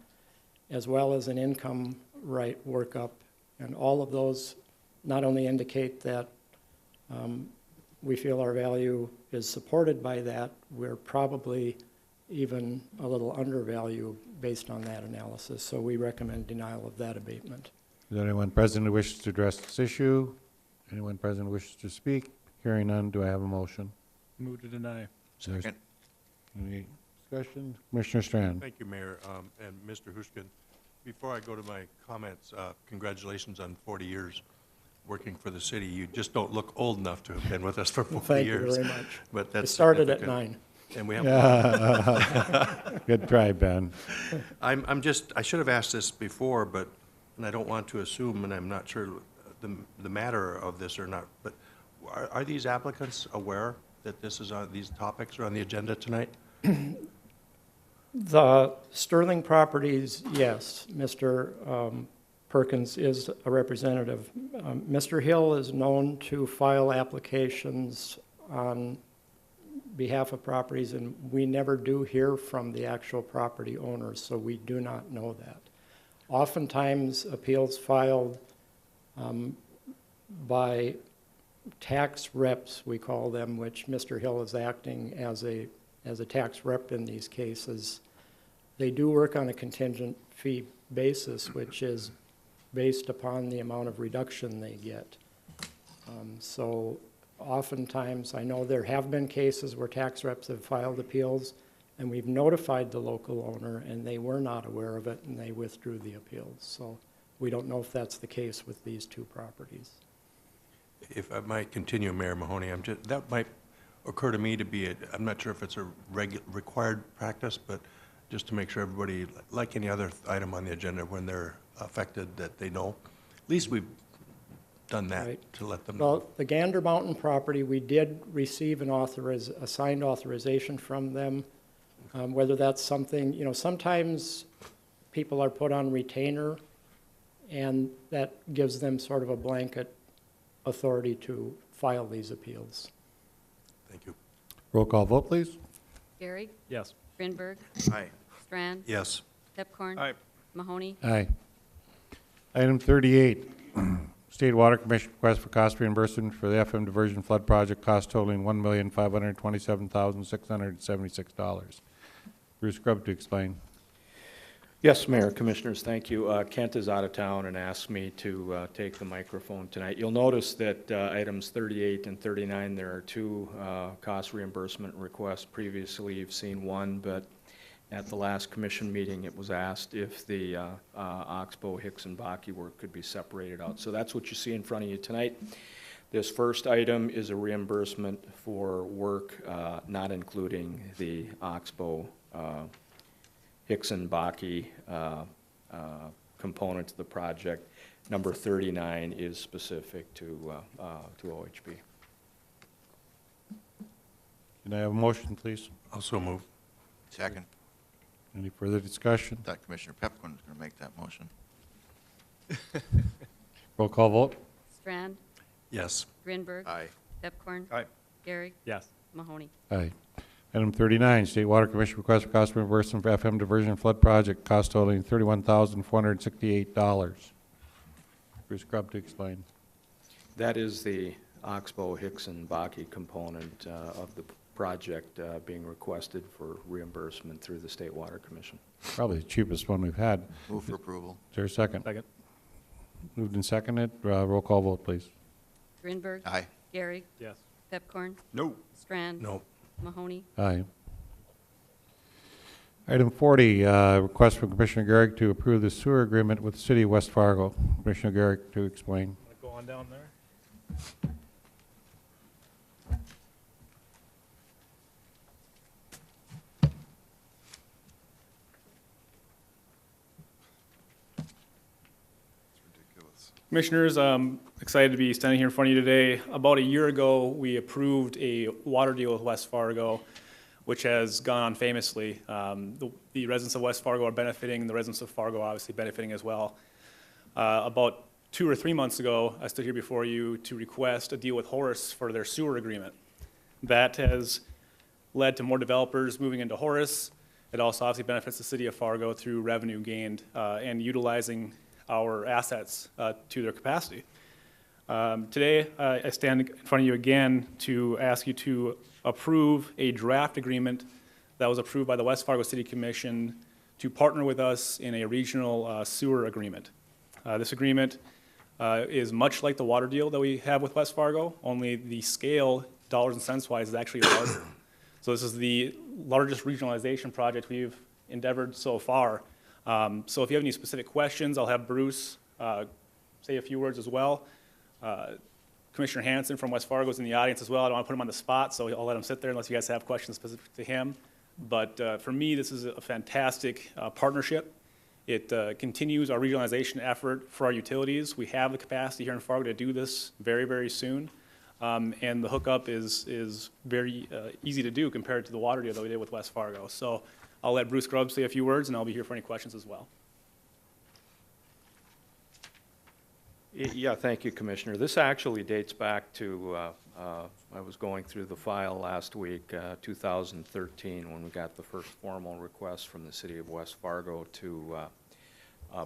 as well as an income right workup. And all of those not only indicate that we feel our value is supported by that, we're probably even a little undervalued based on that analysis. So we recommend denial of that abatement. Is there anyone present who wishes to address this issue? Anyone present who wishes to speak? Hearing none, do I have a motion? Move to deny. Second. Any discussion? Commissioner Strand. Thank you, Mayor, and Mr. Hushkin. Before I go to my comments, congratulations on 40 years working for the city. You just don't look old enough to have been with us for 40 years. Thank you very much. But It that's started at significant. 9. And we have, Good try, Ben. I should have asked this before, but, and I don't want to assume, and I'm not sure the matter of this or not, but are these applicants aware that this is on, these topics are on the agenda tonight? The Sterling Properties, yes, Mr. Perkins is a representative. Mr. Hill is known to file applications on behalf of properties, and we never do hear from the actual property owners, so we do not know that. Oftentimes, appeals filed by tax reps, we call them, which Mr. Hill is acting as a tax rep in these cases. They do work on a contingent fee basis, which is based upon the amount of reduction they get. So oftentimes, I know there have been cases where tax reps have filed appeals, and we've notified the local owner, and they were not aware of it, and they withdrew the appeals. So we don't know if that's the case with these two properties. If I might continue, Mayor Mahoney, that might occur to me to be, I'm not sure if it's a required practice, but just to make sure everybody, like any other item on the agenda, when they're affected, that they know. At least we've done that Right. to let them know. Well, the Gander Mountain property, we did receive a signed authorization from them. Whether that's something, sometimes people are put on retainer, and that gives them sort of a blanket authority to file these appeals. Thank you. Roll call vote, please. Gary. Yes. Grinberg. Aye. Strand, Yes. Pepcorn. Aye. Mahoney, Aye. Item 38, State Water Commission request for cost reimbursement for the FM diversion flood project, cost totaling $1,527,676. Bruce Grubb to explain. Yes, Mayor, Commissioners, thank you. Kent is out of town and asked me to take the microphone tonight. You'll notice that items 38 and 39, there are two cost reimbursement requests. Previously, you've seen one, but at the last commission meeting, it was asked if the Oxbow, Hicks, and Bakke work could be separated out. So that's what you see in front of you tonight. This first item is a reimbursement for work not including the Oxbow, Hicks and Bakke component to the project. Number 39 is specific to OHB. Can I have a motion, please? Also move. Second. Any further discussion? Thought Commissioner Pepcorn was going to make that motion. Roll call vote? Strand, Yes. Grinberg. Aye. Pepcorn. Aye. Gehrig. Yes. Mahoney. Aye. Item 39, State Water Commission request for cost reimbursement for FM diversion flood project, cost totaling $31,468. Bruce Grubb to explain. That is the Oxbow, Hicks, and Bakke component of the project being requested for reimbursement through the State Water Commission. Probably the cheapest one we've had. Move for approval. Is there a second? Second. Moved and seconded. Roll call vote, please. Grinberg. Aye. Gehrig. Yes. Pepcorn. No. Strand. No. Mahoney. Aye. Item 40, request from Commissioner Gehrig to approve the sewer agreement with the City of West Fargo. Commissioner Gehrig to explain. Go on down there. Ridiculous. Commissioners, excited to be standing here in front of you today. About a year ago, we approved a water deal with West Fargo, which has gone on famously. The residents of West Fargo are benefiting, and the residents of Fargo are obviously benefiting as well. About 2 or 3 months ago, I stood here before you to request a deal with Horace for their sewer agreement. That has led to more developers moving into Horace. It also obviously benefits the city of Fargo through revenue gained and utilizing our assets to their capacity. Today, I stand in front of you again to ask you to approve a draft agreement that was approved by the West Fargo City Commission to partner with us in a regional sewer agreement. This agreement is much like the water deal that we have with West Fargo, only the scale, dollars and cents wise, is actually larger. So this is the largest regionalization project we've endeavored so far. So if you have any specific questions, I'll have Bruce say a few words as well. Commissioner Hanson from West Fargo is in the audience as well. I don't want to put him on the spot, so I'll let him sit there unless you guys have questions specific to him. But for me, this is a fantastic partnership. It continues our regionalization effort for our utilities. We have the capacity here in Fargo to do this very, very soon. And the hookup is very easy to do compared to the water deal that we did with West Fargo. So I'll let Bruce Grubb say a few words, and I'll be here for any questions as well. Yeah, thank you, Commissioner. This actually dates back to, I was going through the file last week, 2013, when we got the first formal request from the City of West Fargo to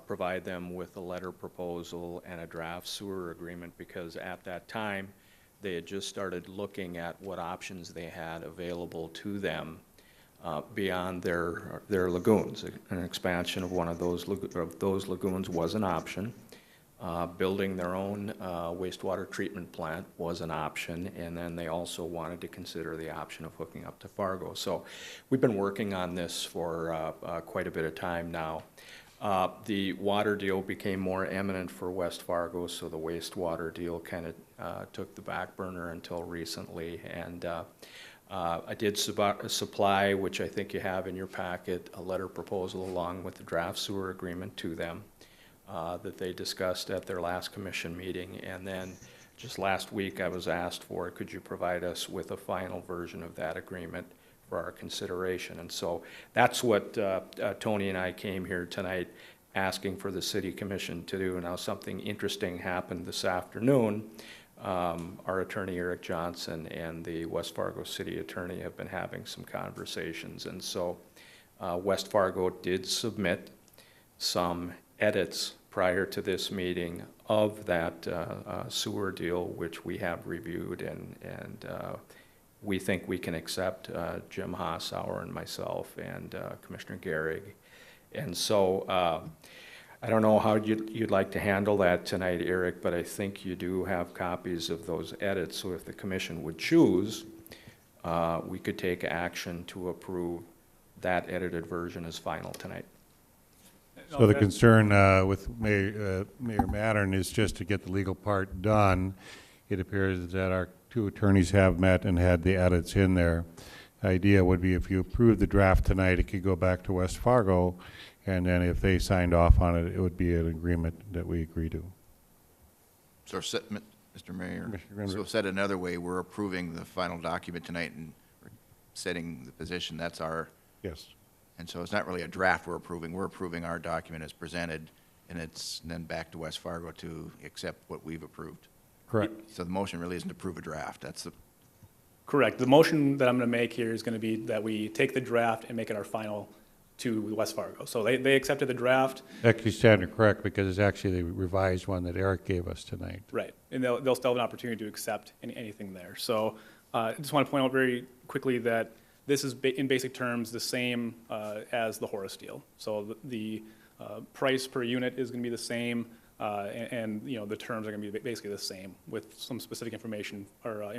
provide them with a letter proposal and a draft sewer agreement, because at that time, they had just started looking at what options they had available to them beyond their lagoons. An expansion of one of those lagoons was an option. Building their own wastewater treatment plant was an option, and then they also wanted to consider the option of hooking up to Fargo. So we've been working on this for quite a bit of time now. The water deal became more eminent for West Fargo, so the wastewater deal kind of took the back burner until recently. And I did supply, which I think you have in your packet, a letter proposal along with the draft sewer agreement to them that they discussed at their last commission meeting. And then just last week I was asked for, could you provide us with a final version of that agreement for our consideration? And so that's what Tony and I came here tonight asking for the City Commission to do. Now, something interesting happened this afternoon. Our attorney, Eric Johnson, and the West Fargo City Attorney have been having some conversations. And so West Fargo did submit some edits prior to this meeting of that sewer deal, which we have reviewed, and we think we can accept, Jim Hossauer and myself and Commissioner Gehrig. And so I don't know how you'd like to handle that tonight, Eric, but I think you do have copies of those edits. So if the commission would choose, we could take action to approve that edited version as final tonight. So the concern with Mayor Mattern is just to get the legal part done. It appears that our two attorneys have met and had the edits in there. The idea would be if you approve the draft tonight, it could go back to West Fargo, and then if they signed off on it, it would be an agreement that we agree to. So, Mr. Mayor, Commissioner so Greenberg. said another way, we're approving the final document tonight and setting the position. That's our, Yes. and so it's not really a draft we're approving. We're approving our document as presented, and it's then back to West Fargo to accept what we've approved. Correct. So the motion really isn't to approve a draft. That's the, Correct. The motion that I'm going to make here is going to be that we take the draft and make it our final to West Fargo. So they accepted the draft, Actually, standard correct, because it's actually the revised one that Eric gave us tonight. right, and they'll still have an opportunity to accept anything there. So I just want to point out very quickly that this is in basic terms the same as the Horace deal. So the price per unit is going to be the same, and you know the terms are going to be basically the same with some specific information or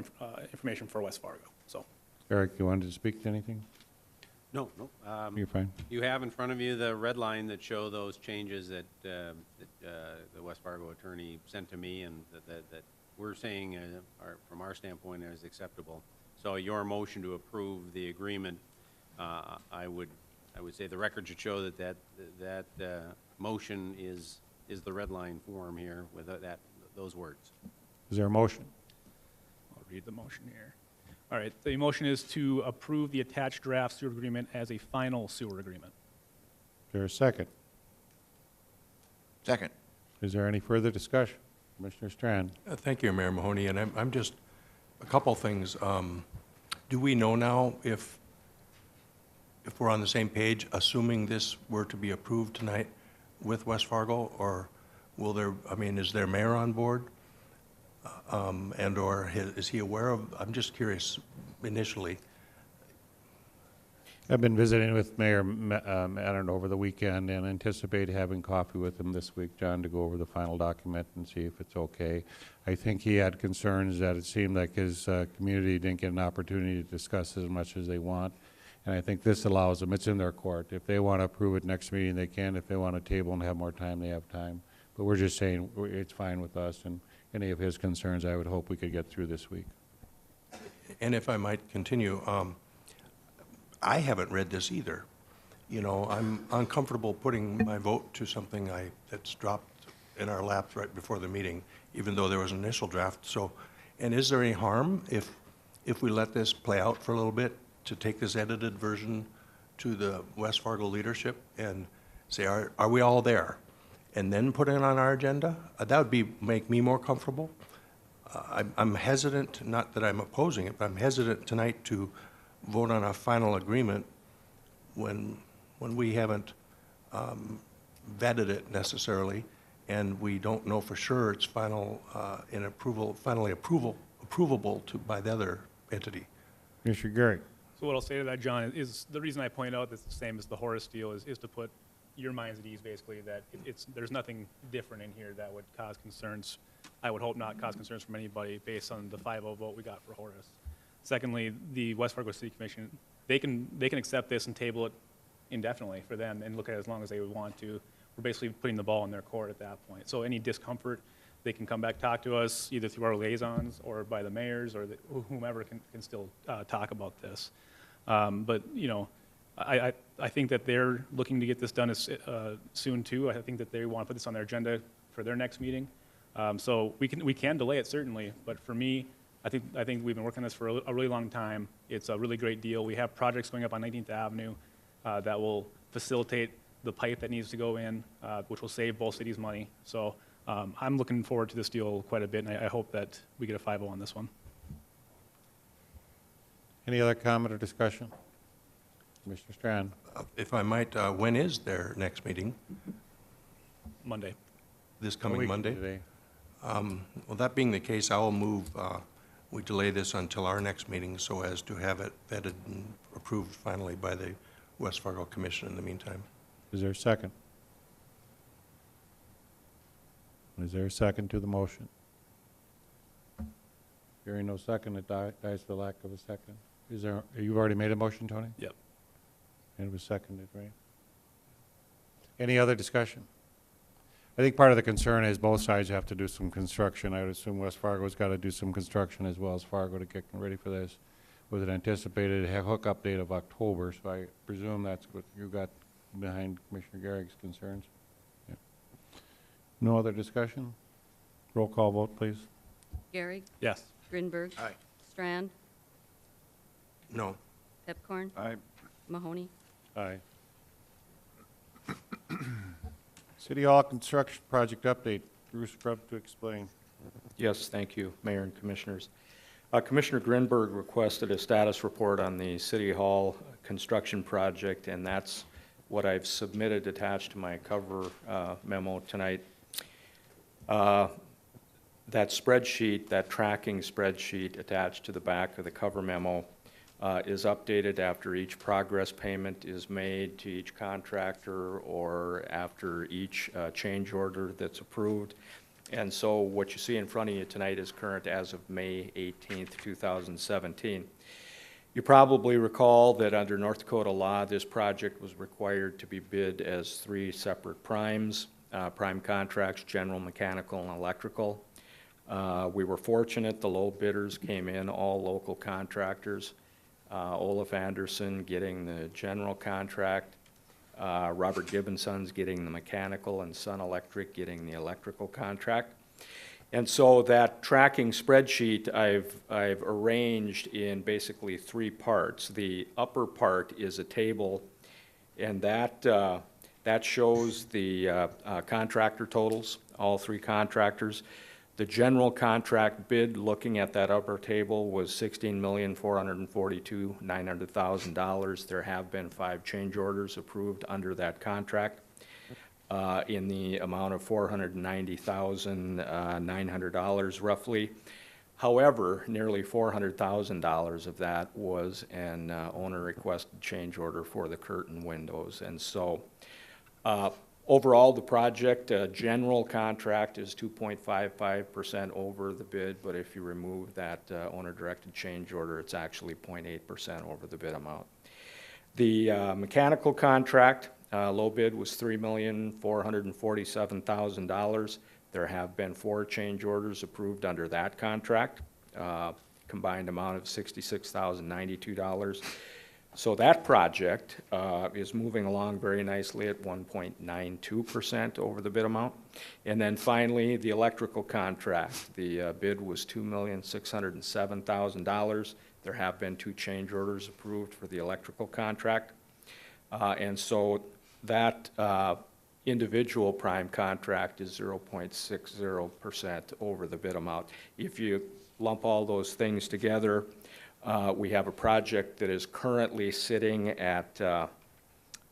information for West Fargo. So Eric, you wanted to speak to anything? No. You're fine. You have in front of you the red line that show those changes that the West Fargo attorney sent to me and that we're saying from our standpoint is acceptable. So your motion to approve the agreement, I would say the record should show that motion is the red line form here with those words. Is there a motion? I'll read the motion here. All right, the motion is to approve the attached draft sewer agreement as a final sewer agreement. Is there a second? second. Is there any further discussion? Commissioner Strand? Thank you, Mayor Mahoney, and I'm just, a couple things. Do we know now if we're on the same page, assuming this were to be approved tonight with West Fargo, or will there, I mean, is their mayor on board? And/or is he aware of, I'm just curious initially. I've been visiting with Mayor Mattern over the weekend and anticipate having coffee with him this week, John, to go over the final document and see if it's okay. I think he had concerns that it seemed like his community didn't get an opportunity to discuss as much as they want. And I think this allows them, it's in their court. If they want to approve it next meeting, they can. If they want to table and have more time, they have time. But we're just saying it's fine with us, and any of his concerns, I would hope we could get through this week. And if I might continue, I haven't read this either. You know, I'm uncomfortable putting my vote to something that's dropped in our laps right before the meeting, even though there was an initial draft. So, and is there any harm if we let this play out for a little bit, to take this edited version to the West Fargo leadership and say, are we all there? And then put it on our agenda? That would make me more comfortable. I'm hesitant, not that I'm opposing it, but I'm hesitant tonight to vote on a final agreement when we haven't vetted it necessarily, and we don't know for sure it's finally approvable by the other entity. Commissioner Gehrig? So what I'll say to that, John, is the reason I pointed out that's the same as the Horace deal is to put your minds at ease, basically, that there's nothing different in here that would cause concerns. I would hope not cause concerns from anybody based on the 5-0 vote we got for Horace. Secondly, the West Fargo City Commission, they can accept this and table it indefinitely for them and look at it as long as they would want to. We're basically putting the ball in their court at that point. So any discomfort, they can come back, talk to us either through our liaisons or by the mayors or whomever can still talk about this. But you know, I think that they're looking to get this done as soon too. I think that they want to put this on their agenda for their next meeting. So we can delay it certainly, but for me, I think we've been working on this for a really long time. It's a really great deal. We have projects going up on 19th Avenue that will facilitate the pipe that needs to go in, which will save both cities money. So I'm looking forward to this deal quite a bit, and I hope that we get a 5-0 on this one. Any other comment or discussion? Commissioner Strand. If I might, when is their next meeting? Monday. This A coming week Monday? today. Well, that being the case, I will move, we delay this until our next meeting so as to have it vetted and approved finally by the West Fargo Commission in the meantime. Is there a second? Is there a second to the motion? Hearing no second, it dies for lack of a second. Is there, you've already made a motion, Tony? Yep. And it was seconded, right? Any other discussion? I think part of the concern is both sides have to do some construction. I would assume West Fargo's got to do some construction as well as Fargo to get ready for this with an anticipated hookup date of October. So I presume that's what you got behind Commissioner Garrick's concerns. Yeah. No other discussion? Roll call vote, please. Gehrig, Yes. Grinberg. Aye. Strand, No. Pepcorn, Aye. Mahoney. Aye. City Hall construction project update. Bruce Grubb to explain. Yes, thank you, Mayor and Commissioners. Commissioner Grinberg requested a status report on the City Hall construction project, and that's what I've submitted attached to my cover memo tonight. That spreadsheet, that tracking spreadsheet attached to the back of the cover memo is updated after each progress payment is made to each contractor or after each change order that's approved. And so what you see in front of you tonight is current as of May 18th, 2017. You probably recall that under North Dakota law, this project was required to be bid as 3 separate primes, prime contracts, general, mechanical, and electrical. We were fortunate, the low bidders came in, all local contractors. Olaf Anderson getting the general contract, Robert Gibbonson's getting the mechanical, and Sun Electric getting the electrical contract. And so that tracking spreadsheet I've arranged in basically 3 parts. The upper part is a table, and that shows the contractor totals, all 3 contractors. The general contract bid, looking at that upper table, was $16,442,900. There have been 5 change orders approved under that contract in the amount of $490,900 roughly. However, nearly $400,000 of that was an owner requested change order for the curtain windows. And so overall, the project general contract is 2.55% over the bid, but if you remove that owner-directed change order, it's actually 0.8% over the bid amount. The mechanical contract, low bid was $3,447,000. There have been 4 change orders approved under that contract, combined amount of $66,092. So that project is moving along very nicely at 1.92% over the bid amount. And then finally, the electrical contract. The bid was $2,607,000. There have been 2 change orders approved for the electrical contract. And so that individual prime contract is 0.60% over the bid amount. If you lump all those things together, we have a project that is currently sitting at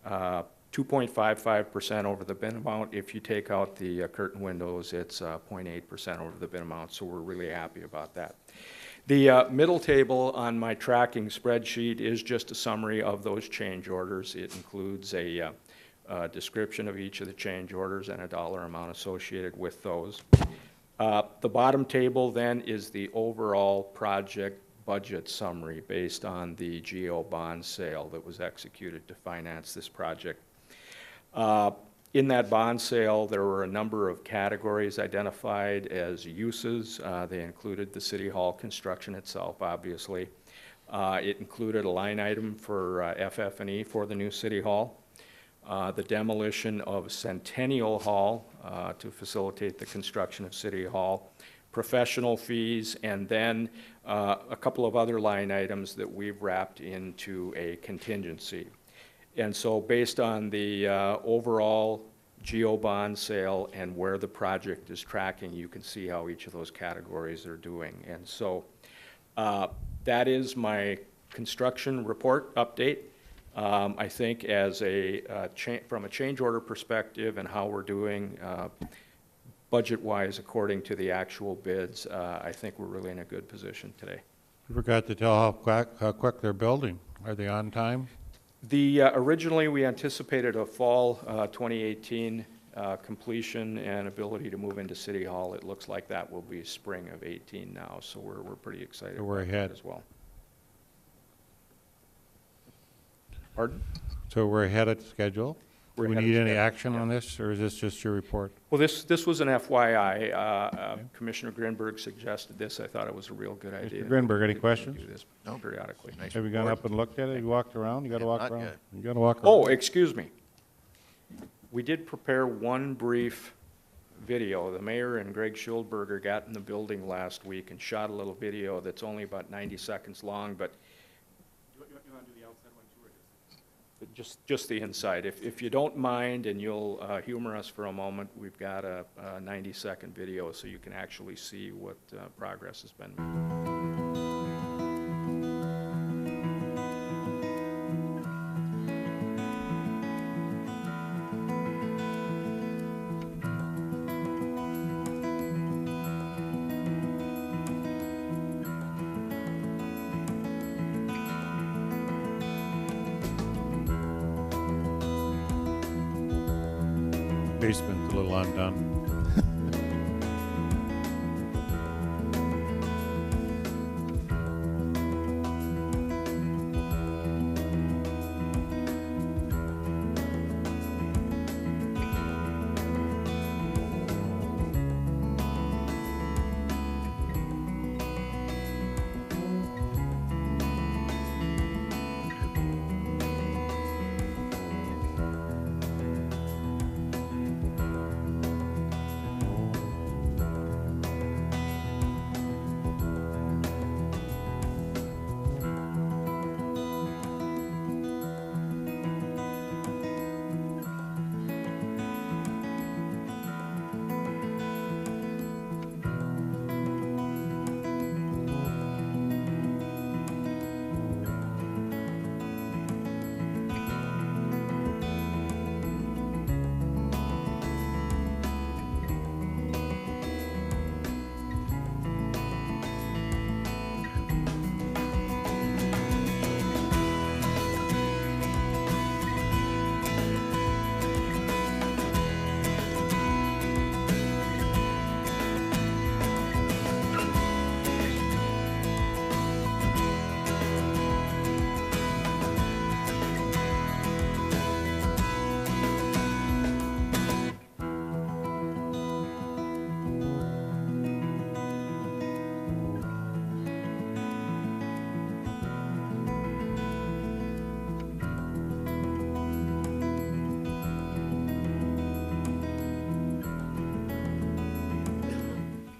2.55% over the bid amount. If you take out the curtain windows, it's 0.8% over the bid amount, so we're really happy about that. The middle table on my tracking spreadsheet is just a summary of those change orders. It includes a description of each of the change orders and a dollar amount associated with those. The bottom table then is the overall project budget summary based on the GO bond sale that was executed to finance this project. In that bond sale, there were a number of categories identified as uses. They included the City Hall construction itself, obviously. It included a line item for FF&E for the new City Hall, the demolition of Centennial Hall to facilitate the construction of City Hall, professional fees, and then a couple of other line items that we've wrapped into a contingency. And so based on the overall GO bond sale and where the project is tracking, you can see how each of those categories are doing. And so that is my construction report update. I think as from a change order perspective and how we're doing budget-wise according to the actual bids, I think we're really in a good position today. You forgot to tell how quick they're building. Are they on time? Originally, we anticipated a fall 2018 completion and ability to move into City Hall. It looks like that will be spring of 18 now, so we're pretty excited So we're about that ahead. as well. Pardon? So we're ahead of schedule? Do We're we ahead of need any schedule, action on this, or is this just your report? Well, this was an FYI. Commissioner Grinberg suggested this. I thought it was a real good idea. Grinberg, any to questions? do this No. periodically. Nice Have you gone report. up and looked at it? You walked around? You gotta walk Not around. yet. You gotta walk around. Oh, excuse me. We did prepare one brief video. The mayor and Greg Schulberger got in the building last week and shot a little video that's only about 90 seconds long, but just the inside. If you don't mind and you'll humor us for a moment, we've got a 90-second video so you can actually see what progress has been made. Basement's a little undone.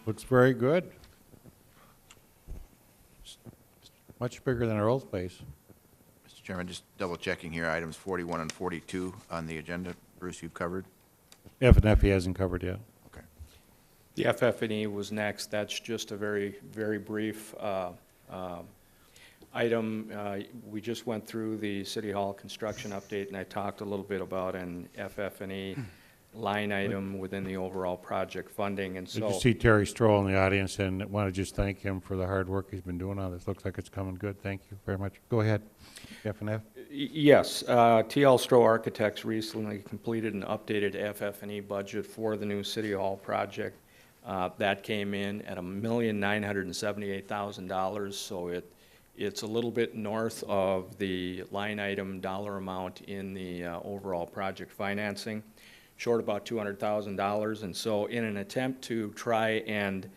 Looks very good. Much bigger than our old place. Mr. Chairman, just double checking here, items 41 and 42 on the agenda. Bruce, you've covered? F and F he hasn't covered yet. Okay. The FF&E was next. That's just a very, very brief item. We just went through the City Hall construction update, and I talked a little bit about an FF&E line item within the overall project funding, and Did so. you see Terry Stroll in the audience, and I want to just thank him for the hard work he's been doing on this. Looks like it's coming good. Thank you very much. Go ahead. F and F. Yes, TL Stroh Architects recently completed an updated FF&E budget for the new City Hall project. That came in at $1,978,000, so it's a little bit north of the line item dollar amount in the overall project financing, short about $200,000. And so in an attempt to try and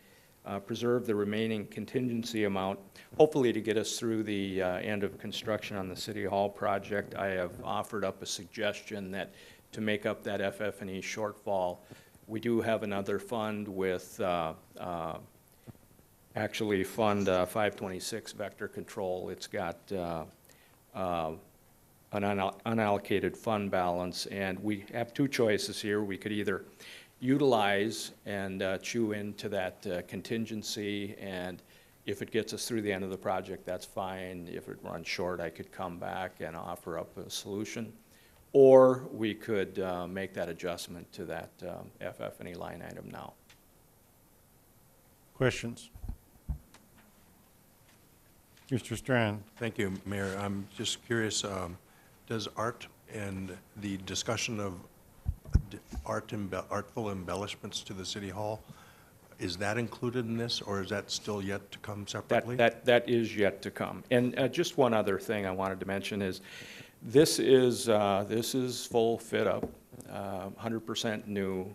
preserve the remaining contingency amount, hopefully to get us through the end of construction on the City Hall project, I have offered up a suggestion that to make up that FF&E shortfall, we do have another fund with actually Fund 526 Vector Control. It's got an unallocated fund balance, and we have two choices here. We could either utilize and chew into that contingency and If it gets us through the end of the project, that's fine. If it runs short, I could come back and offer up a solution. Or we could make that adjustment to that FF&E line item now. Questions? Mr. Strand? Thank you, Mayor. I'm just curious, does art and the discussion of artful embellishments to the city hall, is that included in this, or is that still yet to come separately? That is yet to come. And just one other thing I wanted to mention is, this is full fit up, 100% new,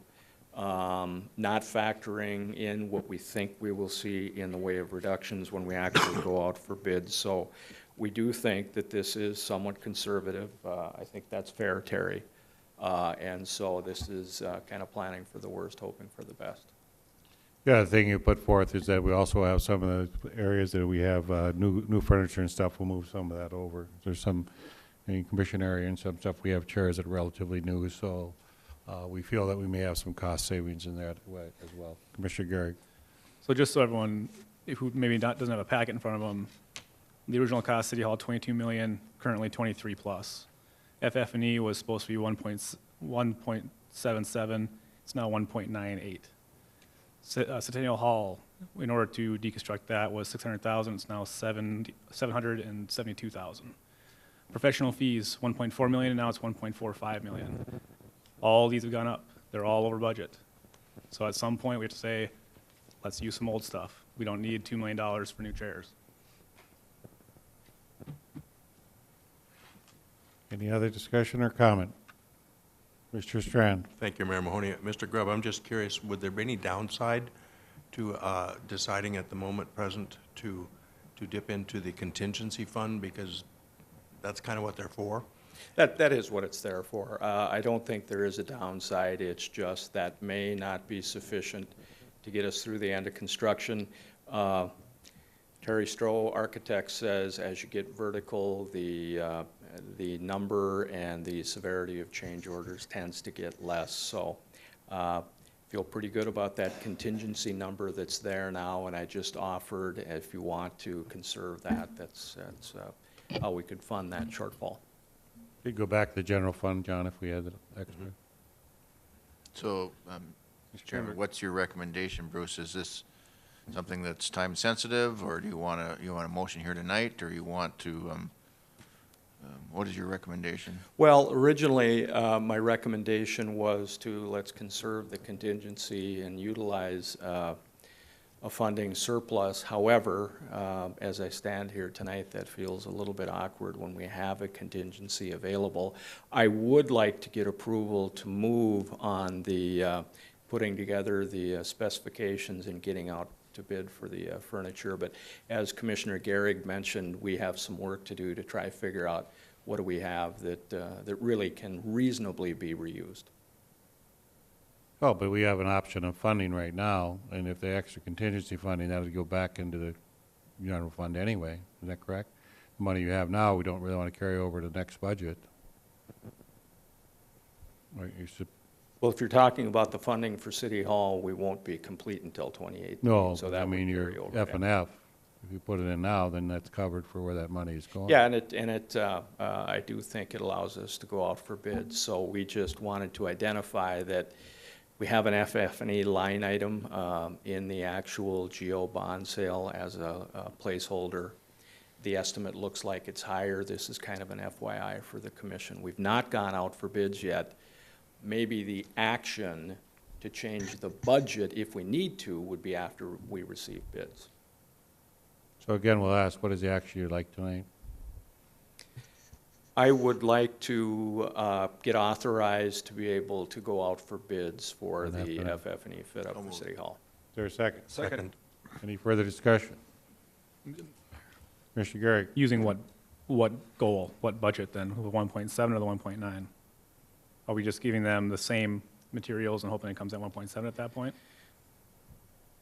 not factoring in what we think we will see in the way of reductions when we actually go out for bids. So we do think that this is somewhat conservative. I think that's fair, Terry. And so this is kind of planning for the worst, hoping for the best. Yeah, the thing you put forth is that we also have some of the areas that we have new furniture and stuff. We'll move some of that over. There's some in commission area and some stuff. We have chairs that are relatively new, so we feel that we may have some cost savings in there as well. Commissioner Gehrig. So just so everyone who maybe doesn't have a packet in front of them, the original cost City Hall, 22 million, currently 23 plus. FF&E was supposed to be 1.77, it's now 1.98. Centennial Hall, in order to deconstruct that, was 600,000, it's now 772,000. Professional fees, 1.4 million, and now it's 1.45 million. All these have gone up. They're all over budget. So at some point, we have to say, let's use some old stuff. We don't need $2 million for new chairs. Any other discussion or comment? Mr. Strand. Thank you, Mayor Mahoney. Mr. Grubb, I'm just curious, would there be any downside to deciding at the moment present to dip into the contingency fund, because that's kind of what they're for? That is what it's there for. I don't think there is a downside. It's just that may not be sufficient to get us through the end of construction. Terry Stroh, architect, says as you get vertical, the number and the severity of change orders tends to get less. So feel pretty good about that contingency number that's there now, and I just offered, if you want to conserve that, that's how we could fund that shortfall. You'd go back to the general fund, John, if we had the extra. So, Mr. Chairman, what's your recommendation, Bruce? Is this something that's time sensitive, or do you want a motion here tonight, or you want to, what is your recommendation? Well, originally, my recommendation was to let's conserve the contingency and utilize a funding surplus. However, as I stand here tonight, that feels a little bit awkward when we have a contingency available. I would like to get approval to move on the putting together the specifications and getting out to bid for the furniture. But as Commissioner Gehrig mentioned, we have some work to do to try to figure out what do we have that really can reasonably be reused. Oh, but we have an option of funding right now, and if the extra contingency funding, that would go back into the general fund anyway. Is that correct? The money you have now, we don't really want to carry over to the next budget. Right, you should, Well, if you're talking about the funding for City Hall, we won't be complete until 2018. no, so but that I mean, would your carry over, F and F, if you put it in now, then that's covered for where that money is going. Yeah, I do think it allows us to go out for bids. So we just wanted to identify that we have an FF&E line item in the actual GO bond sale as a placeholder. The estimate looks like it's higher. This is kind of an FYI for the commission. We've not gone out for bids yet. Maybe the action to change the budget, if we need to, would be after we receive bids. So again, we'll ask, what is the action you'd like tonight? I would like to get authorized to be able to go out for bids for And the F&E. FF&E fit up for City Hall. Is there a second? Second. Any further discussion? Commissioner Gehrig. Using what goal, what budget then, the 1.7 or the 1.9? Are we just giving them the same materials and hoping it comes at 1.7 at that point?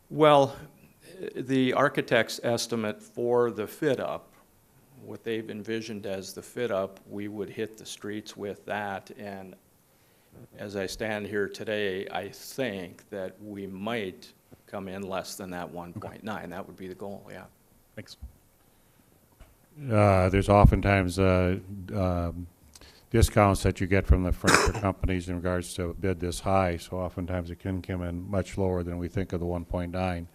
Well, the architect's estimate for the fit-up, what they've envisioned as the fit-up, we would hit the streets with that. And as I stand here today, I think that we might come in less than that 1.9. That would be the goal, yeah. Thanks. There's oftentimes discounts that you get from the furniture companies in regards to a bid this high, so oftentimes it can come in much lower than we think of the 1.9.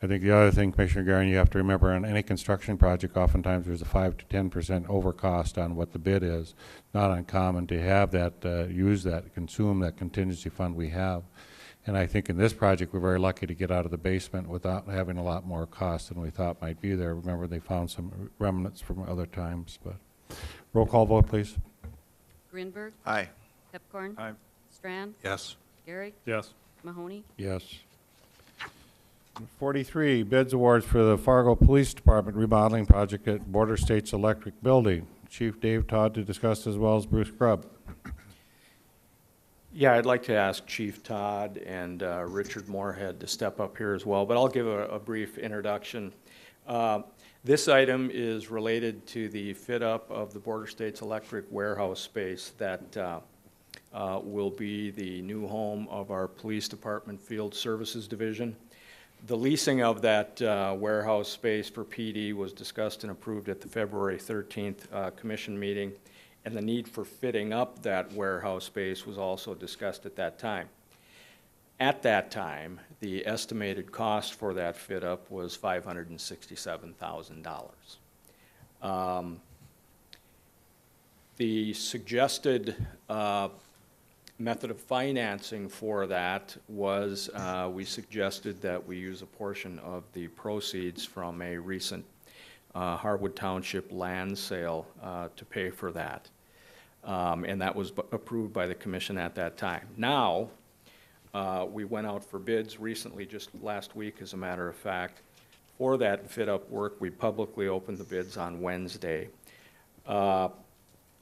I think the other thing, Commissioner Garin, you have to remember on any construction project, oftentimes there's a 5 to 10% overcost on what the bid is. Not uncommon to have that, use that, consume that contingency fund we have. And I think in this project, we're very lucky to get out of the basement without having a lot more cost than we thought might be there. Remember, they found some remnants from other times, but roll call vote, please. Greenberg, Aye. Pepcorn. Aye. Strand, Yes. Gehrig, Yes. Mahoney. Yes. 43, bids awards for the Fargo Police Department remodeling project at Border States Electric Building. Chief Dave Todd to discuss, as well as Bruce Grubb. Yeah, I'd like to ask Chief Todd and Richard Moorhead to step up here as well, but I'll give a brief introduction. This item is related to the fit-up of the Border States Electric warehouse space that will be the new home of our Police Department Field Services Division. The leasing of that warehouse space for PD was discussed and approved at the February 13th commission meeting, and the need for fitting up that warehouse space was also discussed at that time. At that time, the estimated cost for that fit-up was $567,000. The suggested method of financing for that was we suggested that we use a portion of the proceeds from a recent Harwood Township land sale to pay for that. And that was approved by the commission at that time. Now, we went out for bids recently, just last week, as a matter of fact. For that fit-up work, we publicly opened the bids on Wednesday.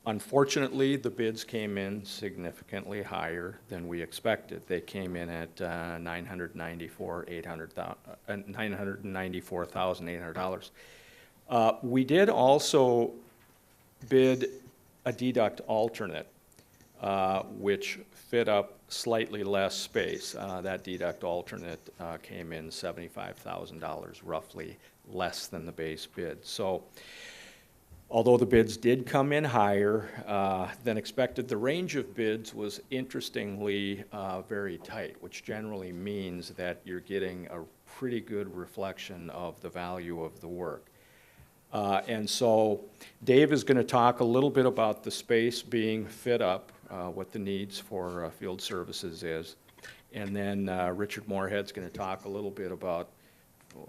Unfortunately, the bids came in significantly higher than we expected. They came in at $994,800. We did also bid a deduct alternate, which fit up slightly less space. That deduct alternate came in $75,000, roughly less than the base bid. So, although the bids did come in higher than expected, the range of bids was interestingly very tight, which generally means that you're getting a pretty good reflection of the value of the work. And so Dave is going to talk a little bit about the space being fit up, what the needs for field services is. And then Richard Moorhead's going to talk a little bit about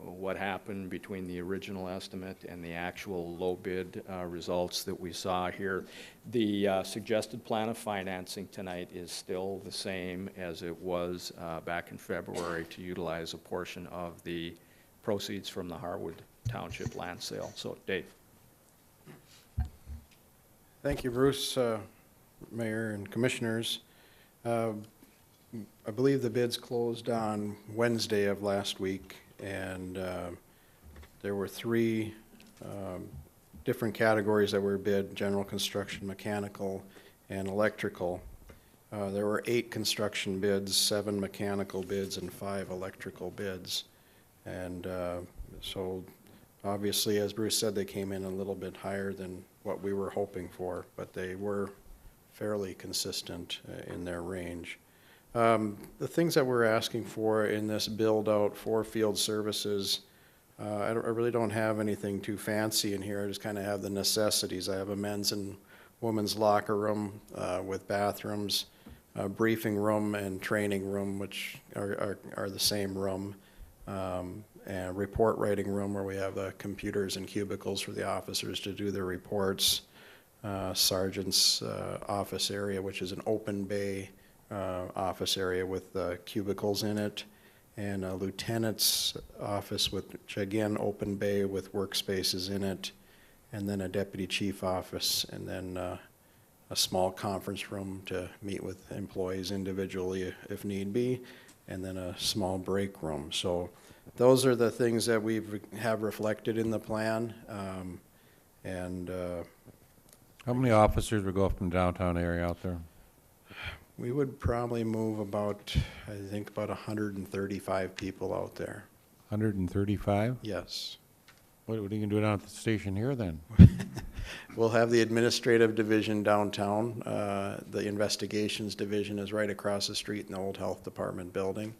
what happened between the original estimate and the actual low bid results that we saw here. The suggested plan of financing tonight is still the same as it was back in February, to utilize a portion of the proceeds from the Harwood Township land sale. So, Dave. Thank you, Bruce, Mayor and Commissioners. I believe the bids closed on Wednesday of last week, and there were three different categories that were bid: general construction, mechanical, and electrical. There were 8 construction bids, 7 mechanical bids, and 5 electrical bids. And so obviously, as Bruce said, they came in a little bit higher than what we were hoping for, but they were fairly consistent in their range. The things that we're asking for in this build-out for field services, I really don't have anything too fancy in here. I just kind of have the necessities. I have a men's and women's locker room with bathrooms, a briefing room and training room, which are the same room, and a report writing room where we have the computers and cubicles for the officers to do their reports, sergeant's office area, which is an open bay office area with cubicles in it, and a lieutenant's office, which again, open bay with workspaces in it, and then a deputy chief office, and then a small conference room to meet with employees individually if need be, and then a small break room. So those are the things that we have reflected in the plan. How many officers would go up from the downtown area out there? We would probably move about, I think, about 135 people out there. 135? Yes. What are you gonna do down at the station here then? We'll have the administrative division downtown. The investigations division is right across the street in the old health department building,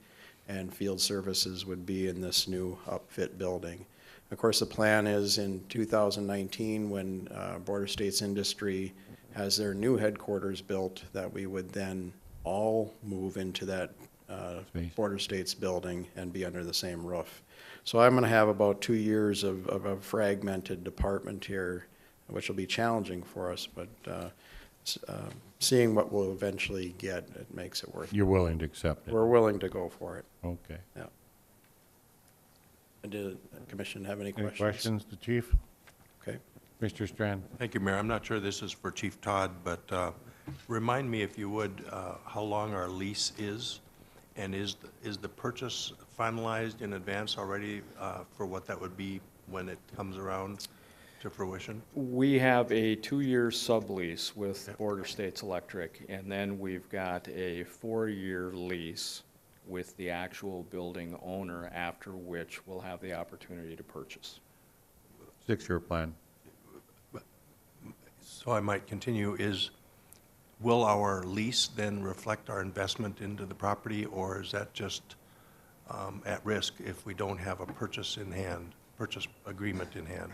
and field services would be in this new upfit building. Of course, the plan is in 2019, when Border States Industry has their new headquarters built, that we would then all move into that Space. Border States building and be under the same roof. So I'm going to have about 2 years of a fragmented department here, which will be challenging for us, but seeing what we'll eventually get, it makes it worth it. You're willing to accept it? We're willing to go for it. Okay. Yeah. Did the commission have any Any questions? questions, the chief? Okay. Mr. Strand? Thank you, Mayor. I'm not sure this is for Chief Todd, but remind me, if you would, how long our lease is, and is the purchase finalized in advance already for what that would be when it comes around to fruition? We have a 2-year sublease with Border States Electric, and then we've got a 4-year lease with the actual building owner, after which we'll have the opportunity to purchase. 6-year plan. So I might continue, will our lease then reflect our investment into the property, or is that just at risk if we don't have a purchase agreement in hand?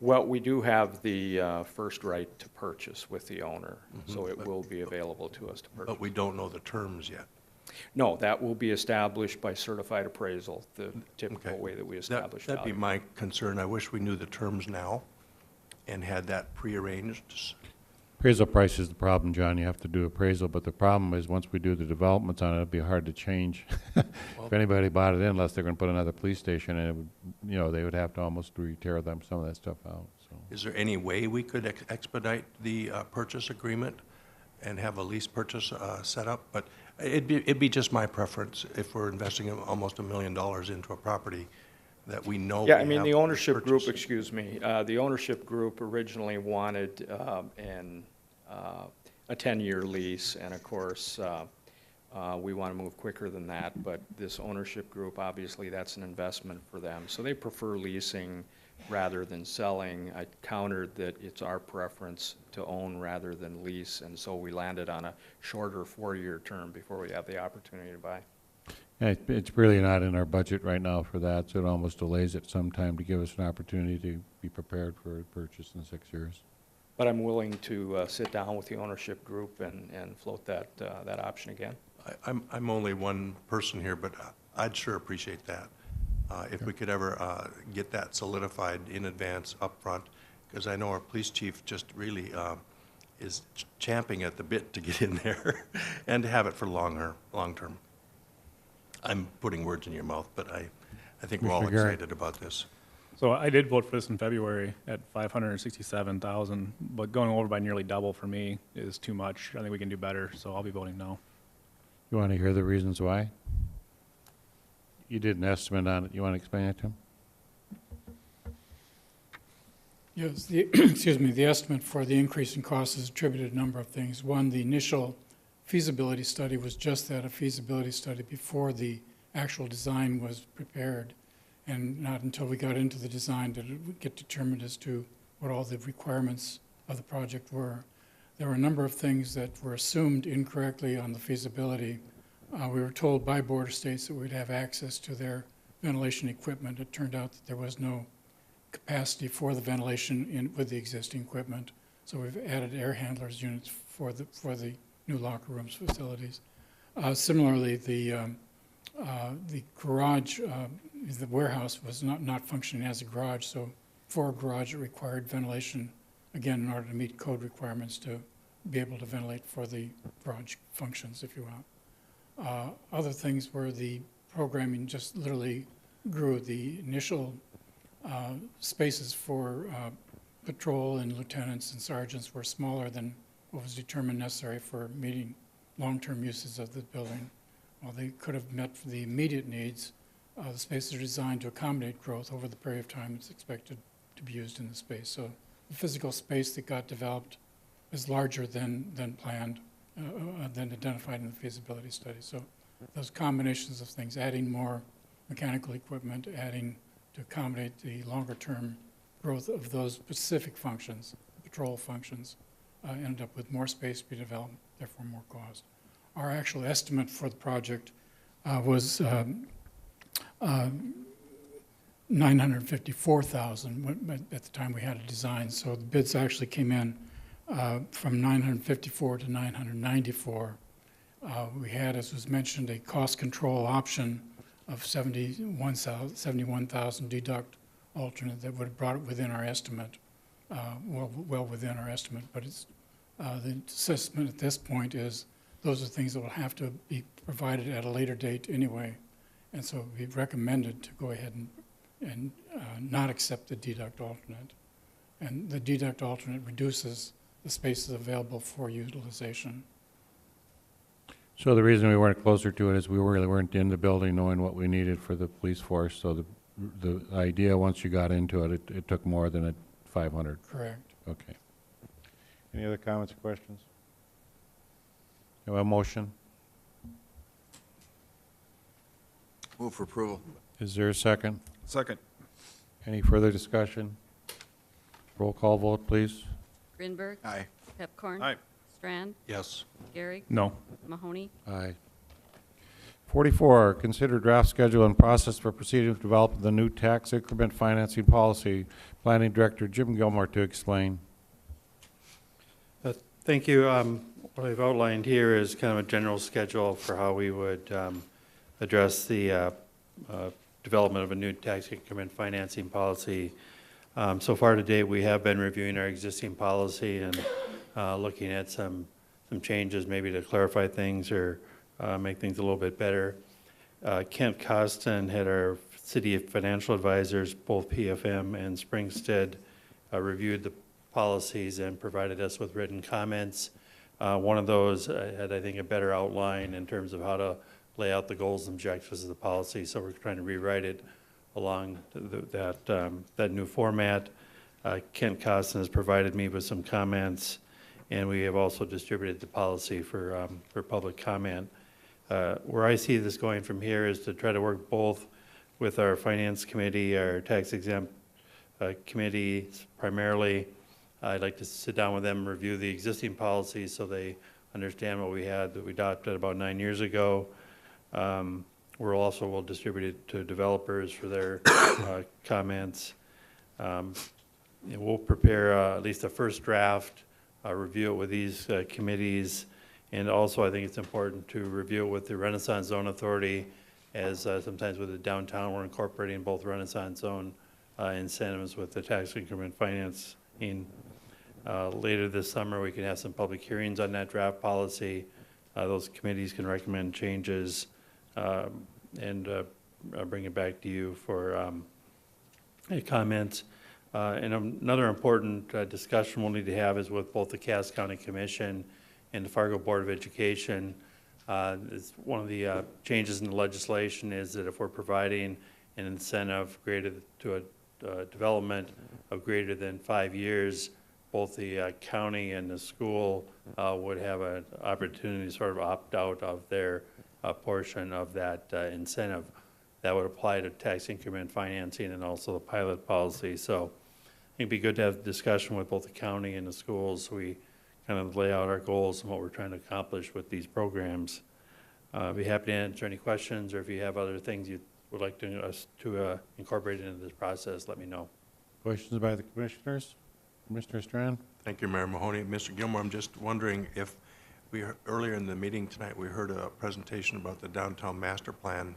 Well, we do have the first right to purchase with the owner, so it will be available to us to purchase. But we don't know the terms yet. No, that will be established by certified appraisal, the typical Okay. way that we establish value. That'd be my concern. I wish we knew the terms now and had that prearranged. Appraisal price is the problem, John. You have to do appraisal, but the problem is once we do the developments on it, it'd be hard to change. If anybody bought it in, unless they're gonna put another police station, and it would, you know, they would have to almost re-tear them, some of that stuff out, so. Is there any way we could expedite the purchase agreement and have a lease purchase set up? But it'd be just my preference, if we're investing almost $1 million into a property, that we know. Yeah, we I mean, have the ownership group, purchase. excuse me, the ownership group originally wanted a 10-year lease, and of course, we want to move quicker than that, but this ownership group, obviously, that's an investment for them. So they prefer leasing rather than selling. I countered that it's our preference to own rather than lease, and so we landed on a shorter 4-year term before we have the opportunity to buy. Yeah, it's really not in our budget right now for that, so it almost delays it some time to give us an opportunity to be prepared for a purchase in 6 years. But I'm willing to sit down with the ownership group and float that option again. I'm only one person here, but I'd sure appreciate that. If we could ever get that solidified in advance up front, because I know our police chief just really is champing at the bit to get in there and to have it for long term. I'm putting words in your mouth, but I think we're all Mr. Garrett. excited about this. So I did vote for this in February at 567,000, but going over by nearly double for me is too much. I think we can do better, so I'll be voting no. You want to hear the reasons why? You did an estimate on it. You want to explain it to him? Yes, excuse me, the estimate for the increase in cost is attributed to a number of things. One, the initial feasibility study was just that, a feasibility study, before the actual design was prepared. And not until we got into the design did it get determined as to what all the requirements of the project were. There were a number of things that were assumed incorrectly on the feasibility. We were told by Border States that we'd have access to their ventilation equipment. It turned out that there was no capacity for the ventilation with the existing equipment. So we've added air handlers units for the new locker rooms facilities. Similarly, the garage, the warehouse was not functioning as a garage, so for a garage it required ventilation, again, in order to meet code requirements to be able to ventilate for the garage functions, if you will. Other things were the programming just literally grew. The initial spaces for patrol and lieutenants and sergeants were smaller than what was determined necessary for meeting long-term uses of the building. While they could have met the immediate needs, the spaces are designed to accommodate growth over the period of time it's expected to be used in the space. So the physical space that got developed is larger than planned, than identified in the feasibility study. So those combinations of things, adding more mechanical equipment, adding to accommodate the longer-term growth of those specific functions, patrol functions, ended up with more space to be developed, therefore more cost. Our actual estimate for the project was $954,000 at the time we had it designed. So the bids actually came in from $954 to $994. We had, as was mentioned, a cost control option of $71,000 deduct alternate that would have brought it within our estimate, well within our estimate. But it's the assessment at this point is those are things that will have to be provided at a later date anyway. And so we've recommended to go ahead and not accept the deduct alternate. And the deduct alternate reduces the spaces available for utilization. So the reason we weren't closer to it is we really weren't in the building knowing what we needed for the police force. So the idea, once you got into it, it took more than 500. Correct. Okay. Any other comments or questions? You have a motion? Move for approval. Is there a second? Second. Any further discussion? Roll call vote, please. Grinberg. Aye. Pepcorn. Aye. Strand. Yes. Gehrig. No. Mahoney. Aye. 44, consider draft schedule and process for proceeding with development of the new tax increment financing policy. Planning Director Jim Gilmore to explain. Thank you. What I've outlined here is kind of a general schedule for how we would address the development of a new tax increment financing policy. So far to date, we have been reviewing our existing policy and looking at some changes, maybe to clarify things or make things a little bit better. Kent Costin had our city financial advisors, both PFM and Springstead, reviewed the policies and provided us with written comments. One of those had, I think, a better outline in terms of how to lay out the goals and objectives of the policy. So we're trying to rewrite it along that new format. Kent Costin has provided me with some comments, and we have also distributed the policy for public comment. Where I see this going from here is to try to work both with our finance committee, our tax exempt committee primarily. I'd like to sit down with them, review the existing policies so they understand what we had that we adopted about 9 years ago. We'll distribute it to developers for their comments. And we'll prepare at least a first draft, review it with these committees, and also I think it's important to review it with the Renaissance Zone Authority, as sometimes with the downtown we're incorporating both Renaissance Zone incentives with the tax increment financing. Later this summer, we can have some public hearings on that draft policy. Those committees can recommend changes and bring it back to you for comments. And another important discussion we'll need to have is with both the Cass County Commission and the Fargo Board of Education. One of the changes in the legislation is that if we're providing an incentive greater to a development of greater than 5 years, both the county and the school would have an opportunity to sort of opt out of their portion of that incentive. That would apply to tax increment financing and also the pilot policy. So I think it'd be good to have a discussion with both the county and the schools so we kind of lay out our goals and what we're trying to accomplish with these programs. I'd be happy to answer any questions, or if you have other things you would like us to incorporate into this process, let me know. Questions by the commissioners? Commissioner Strand? Thank you, Mayor Mahoney. Mr. Gilmore, I'm just wondering if earlier in the meeting tonight, we heard a presentation about the downtown master plan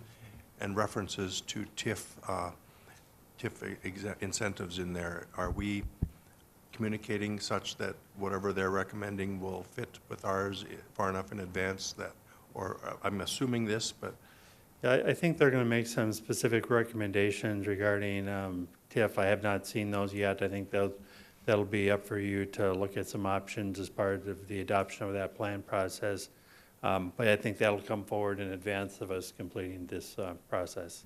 and references to TIF incentives in there. Are we communicating such that whatever they're recommending will fit with ours far enough in advance that, or I'm assuming this, but. Yeah, I think they're going to make some specific recommendations regarding TIF. I have not seen those yet. I think that'll be up for you to look at some options as part of the adoption of that plan process. But I think that'll come forward in advance of us completing this process.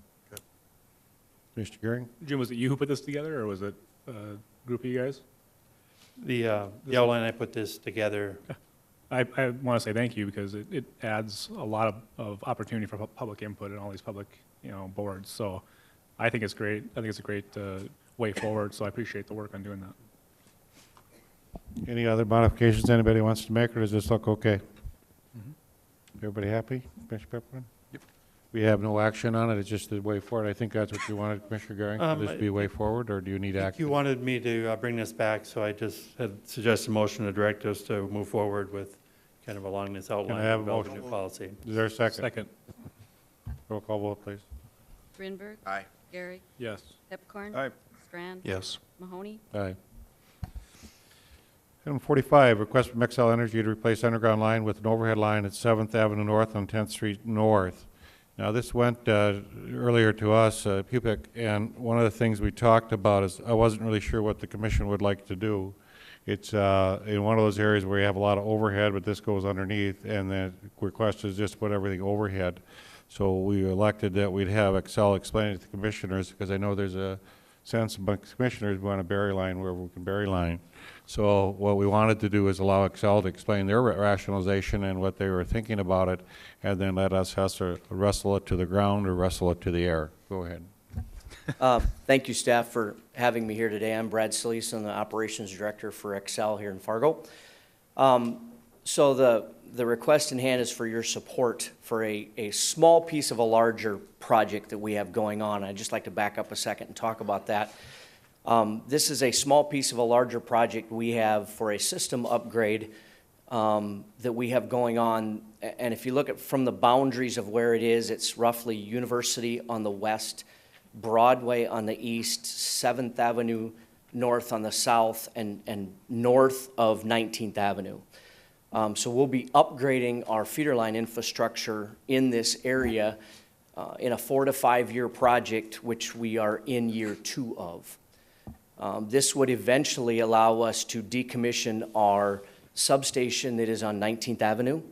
Mr. Gehring? Jim, was it you who put this together, or was it a group of you guys? The outline, I put this together. I want to say thank you, because it adds a lot of opportunity for public input in all these public boards. So I think it's great. I think it's a great way forward, so I appreciate the work on doing that. Any other modifications anybody wants to make, or does this look okay? Everybody happy, Commissioner Peppercorn? Yep. We have no action on it, it's just the way forward. I think that's what you wanted, Commissioner Goring, for this to be way forward, or do you need I think action? you wanted me to bring this back, so I just had suggested a motion to direct us to move forward with kind of along this outline. have a develop motion? new policy. Is there a second? Second. Roll call vote, please. Grinberg. Aye. Gary. Yes. Pepcorn. Aye. Strand. Yes. Mahoney. Aye. Item 45, request from XL Energy to replace underground line with an overhead line at 7th Avenue North on 10th Street North. Now, this went earlier to us, PUPIC, and one of the things we talked about is I wasn't really sure what the commission would like to do. It's in one of those areas where you have a lot of overhead, but this goes underneath, and the request is just put everything overhead. So we elected that we'd have XL explain it to the commissioners, because I know there's a sense among commissioners we want to bury line wherever we can bury line. So what we wanted to do is allow XL to explain their rationalization and what they were thinking about it, and then let us have to wrestle it to the ground or wrestle it to the air. Go ahead. Thank you, staff, for having me here today. I'm Brad Solis, I'm the Operations Director for XL here in Fargo. So the request in hand is for your support for a small piece of a larger project that we have going on. I'd just like to back up a second and talk about that. This is a small piece of a larger project we have for a system upgrade that we have going on. And if you look at from the boundaries of where it is, it's roughly University on the west, Broadway on the east, 7th Avenue North on the south, and north of 19th Avenue. So we'll be upgrading our feeder line infrastructure in this area in a 4 to 5 year project, which we are in year 2 of. This would eventually allow us to decommission our substation that is on 19th Avenue,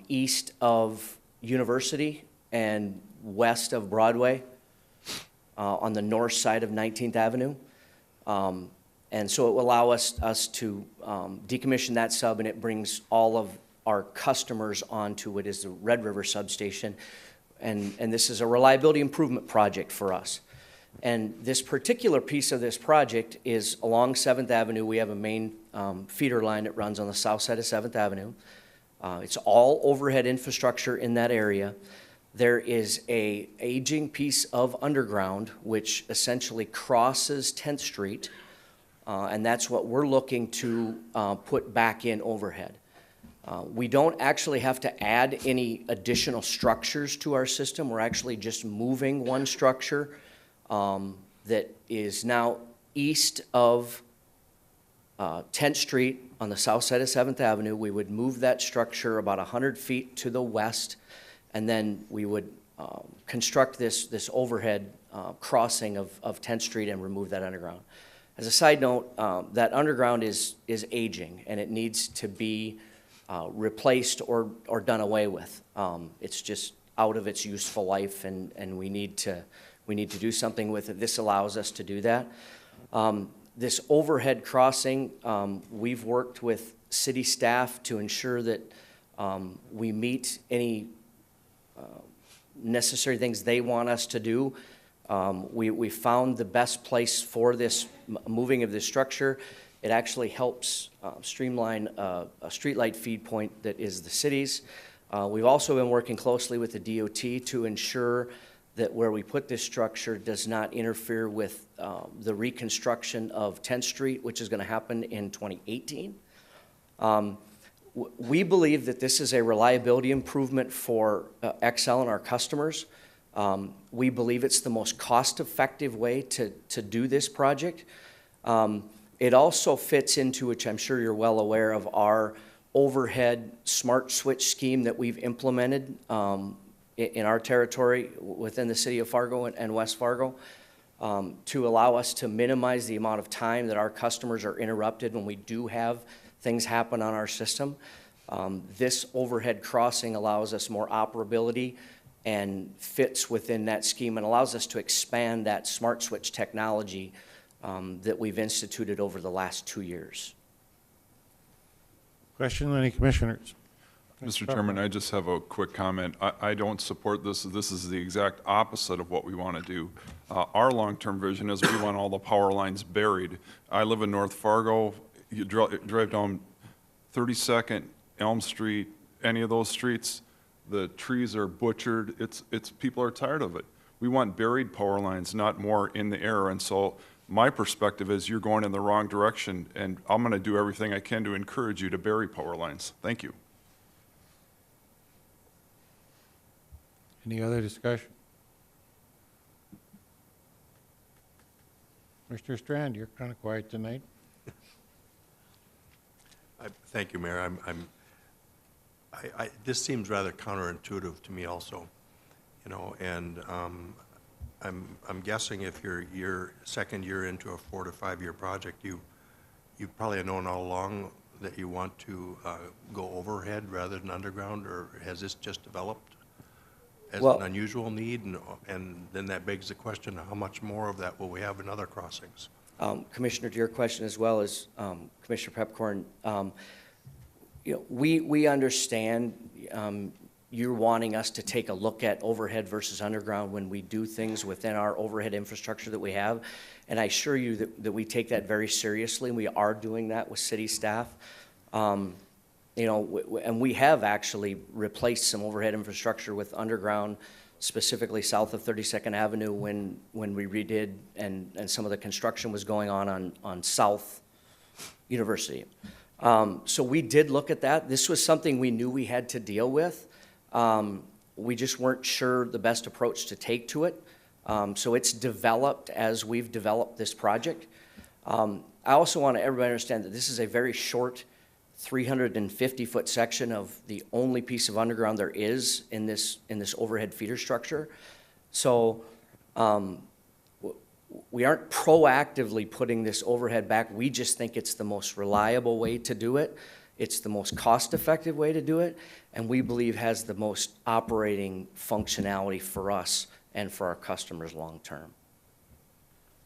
east of University and west of Broadway, on the north side of 19th Avenue. And so it will allow us to decommission that sub, and it brings all of our customers onto what is the Red River substation. And this is a reliability improvement project for us. And this particular piece of this project is along 7th Avenue. We have a main feeder line that runs on the south side of 7th Avenue. It's all overhead infrastructure in that area. There is a aging piece of underground which essentially crosses 10th Street, and that's what we're looking to put back in overhead. We don't actually have to add any additional structures to our system. We're actually just moving one structure that is now east of 10th Street on the south side of 7th Avenue. We would move that structure about 100 feet to the west, and then we would construct this overhead crossing of 10th Street and remove that underground. As a side note, that underground is aging, and it needs to be replaced or done away with. It's just out of its useful life, and we need to do something with it. This allows us to do that. This overhead crossing, we've worked with city staff to ensure that we meet any necessary things they want us to do. We found the best place for this moving of this structure. It actually helps streamline a streetlight feed point that is the city's. We've also been working closely with the DOT to ensure that where we put this structure does not interfere with the reconstruction of 10th Street, which is going to happen in 2018. We believe that this is a reliability improvement for XL and our customers. We believe it's the most cost-effective way to do this project. It also fits into, which I'm sure you're well aware of, our overhead smart switch scheme that we've implemented in our territory within the city of Fargo and West Fargo to allow us to minimize the amount of time that our customers are interrupted when we do have things happen on our system. This overhead crossing allows us more operability and fits within that scheme and allows us to expand that smart switch technology that we've instituted over the last 2 years. Question, any commissioners? Mr. Chairman, I just have a quick comment. I don't support this. This is the exact opposite of what we want to do. Our long-term vision is we want all the power lines buried. I live in North Fargo. You drive down 32nd, Elm Street, any of those streets, the trees are butchered. People are tired of it. We want buried power lines, not more in the air. And so my perspective is you're going in the wrong direction, and I'm going to do everything I can to encourage you to bury power lines. Thank you. Any other discussion? Mr. Strand, you're kind of quiet tonight. Thank you, Mayor. This seems rather counterintuitive to me also, you know, and I'm guessing if you're your second year into a 4 to 5 year project, you probably have known all along that you want to go overhead rather than underground, or has this just developed as an unusual need? And then that begs the question, how much more of that will we have in other crossings? Commissioner, to your question as well as Commissioner Pepcorn, you know, we understand you're wanting us to take a look at overhead versus underground when we do things within our overhead infrastructure that we have. And I assure you that we take that very seriously, and we are doing that with city staff. You know, and we have actually replaced some overhead infrastructure with underground, specifically south of 32nd Avenue when we redid and some of the construction was going on South University. So we did look at that. This was something we knew we had to deal with. We just weren't sure the best approach to take to it. So it's developed as we've developed this project. I also want everybody to understand that this is a very short 350-foot section of the only piece of underground there is in this overhead feeder structure. So we aren't proactively putting this overhead back. We just think it's the most reliable way to do it. It's the most cost-effective way to do it, and we believe has the most operating functionality for us and for our customers long-term.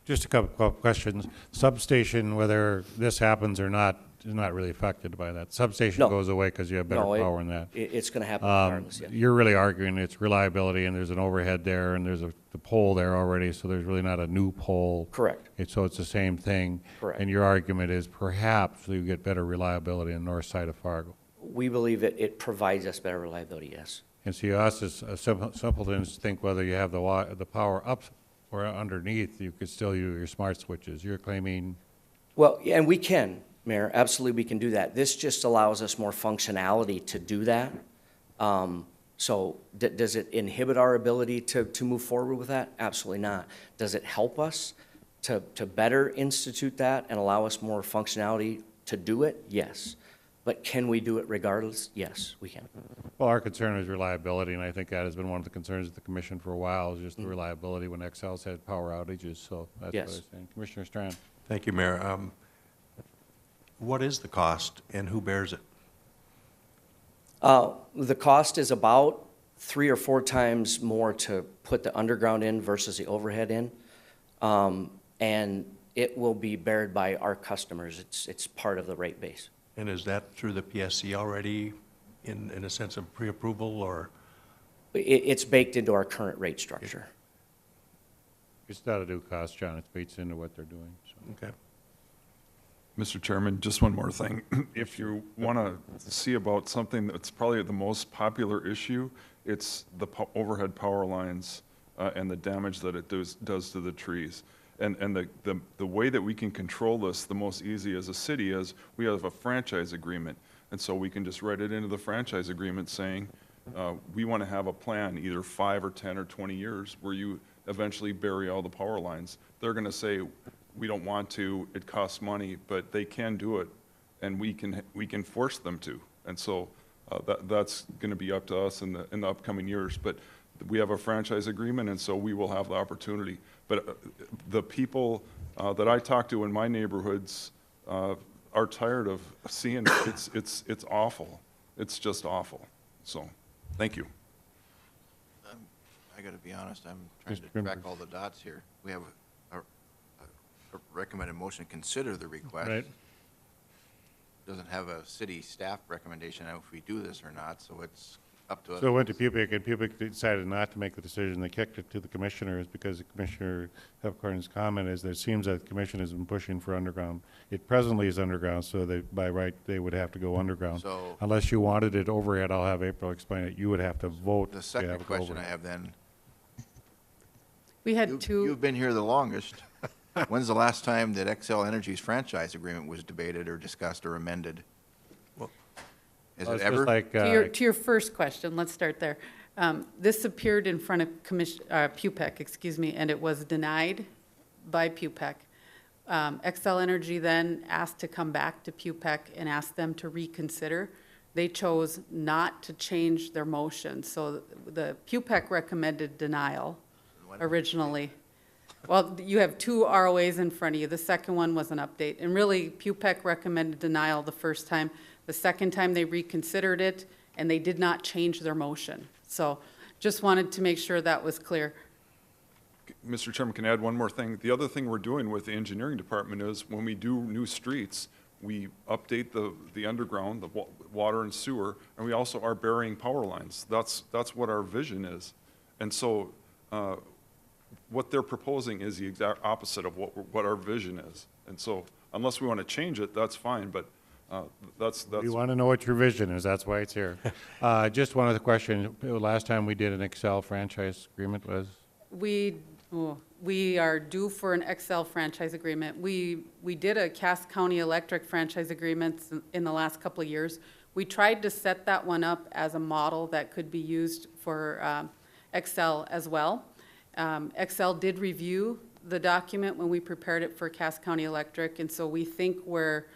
Just a couple of questions. Substation, whether this happens or not, is not really affected by that. Substation goes away because you have better power in that. It's going to happen regardless, yeah. You're really arguing it's reliability, and there's an overhead there, and there's the pole there already, so there's really not a new pole. Correct. So it's the same thing. Correct. And your argument is perhaps you get better reliability on the north side of Fargo. We believe it provides us better reliability, yes. And see, us as simpletons think whether you have the power up or underneath, you could still use your smart switches. You're claiming... Well, and we can, Mayor, absolutely we can do that. This just allows us more functionality to do that. So does it inhibit our ability to move forward with that? Absolutely not. Does it help us to better institute that and allow us more functionality to do it? Yes. But can we do it regardless? Yes, we can. Well, our concern is reliability, and I think that has been one of the concerns of the commission for a while, is just the reliability when XL's had power outages, so that's what I was saying. Commissioner Strand. Thank you, Mayor. What is the cost and who bears it? The cost is about 3 or 4 times more to put the underground in versus the overhead in. And it will be bared by our customers. It's part of the rate base. And is that through the PSC already in a sense of pre-approval, or? It's baked into our current rate structure. It's not a new cost, John. It's baked into what they're doing. So. Okay. Mr. Chairman, just one more thing. If you want to see about something that's probably the most popular issue, it's the overhead power lines and the damage that it does to the trees. And the way that we can control this the most easy as a city is we have a franchise agreement. And so we can just write it into the franchise agreement saying we want to have a plan, either 5 or 10 or 20 years, where you eventually bury all the power lines. They're going to say, we don't want to, it costs money, but they can do it, and we can force them to. And so that's going to be up to us in the upcoming years. But we have a franchise agreement, and so we will have the opportunity. But the people that I talk to in my neighborhoods are tired of seeing it. It's awful. It's just awful. So, thank you. I got to be honest, I'm trying to track all the dots here. We have a recommended motion to consider the request. Right. doesn't have a city staff recommendation on if we do this or not, so it's up to us. So it went to Pupic, and Pupic decided not to make the decision. They kicked it to the commissioners because the Commissioner Hepcorn's comment is that it seems that the commission has been pushing for underground. It presently is underground, so they, by right, they would have to go underground. So- Unless you wanted it overhead, I'll have April explain it. You would have to vote. The to second have it question I overhead. have then, We had two. you've been here the longest. When's the last time that Xcel Energy's franchise agreement was debated or discussed or amended? Is Well, it it's just ever? like, To your first question, let's start there. This appeared in front of PUPEC, excuse me, and it was denied by PUPEC. Xcel Energy then asked to come back to PUPEC and asked them to reconsider. They chose not to change their motion, so the PUPEC recommended denial originally. Well, you have two ROAs in front of you. The second one was an update, and really, PUPEC recommended denial the first time. The second time, they reconsidered it, and they did not change their motion. So just wanted to make sure that was clear. Mr. Chairman, can I add one more thing? The other thing we're doing with the engineering department is when we do new streets, we update the underground, the water and sewer, and we also are burying power lines. That's what our vision is. And so what they're proposing is the exact opposite of what our vision is. And so unless we want to change it, that's fine, but that's. We want to know what your vision is. That's why it's here. Just one other question. Last time we did an Xcel franchise agreement was? We are due for an Xcel franchise agreement. We did a Cass County Electric franchise agreement in the last couple of years. We tried to set that one up as a model that could be used for Xcel as well. Xcel did review the document when we prepared it for Cass County Electric, and so we think we're,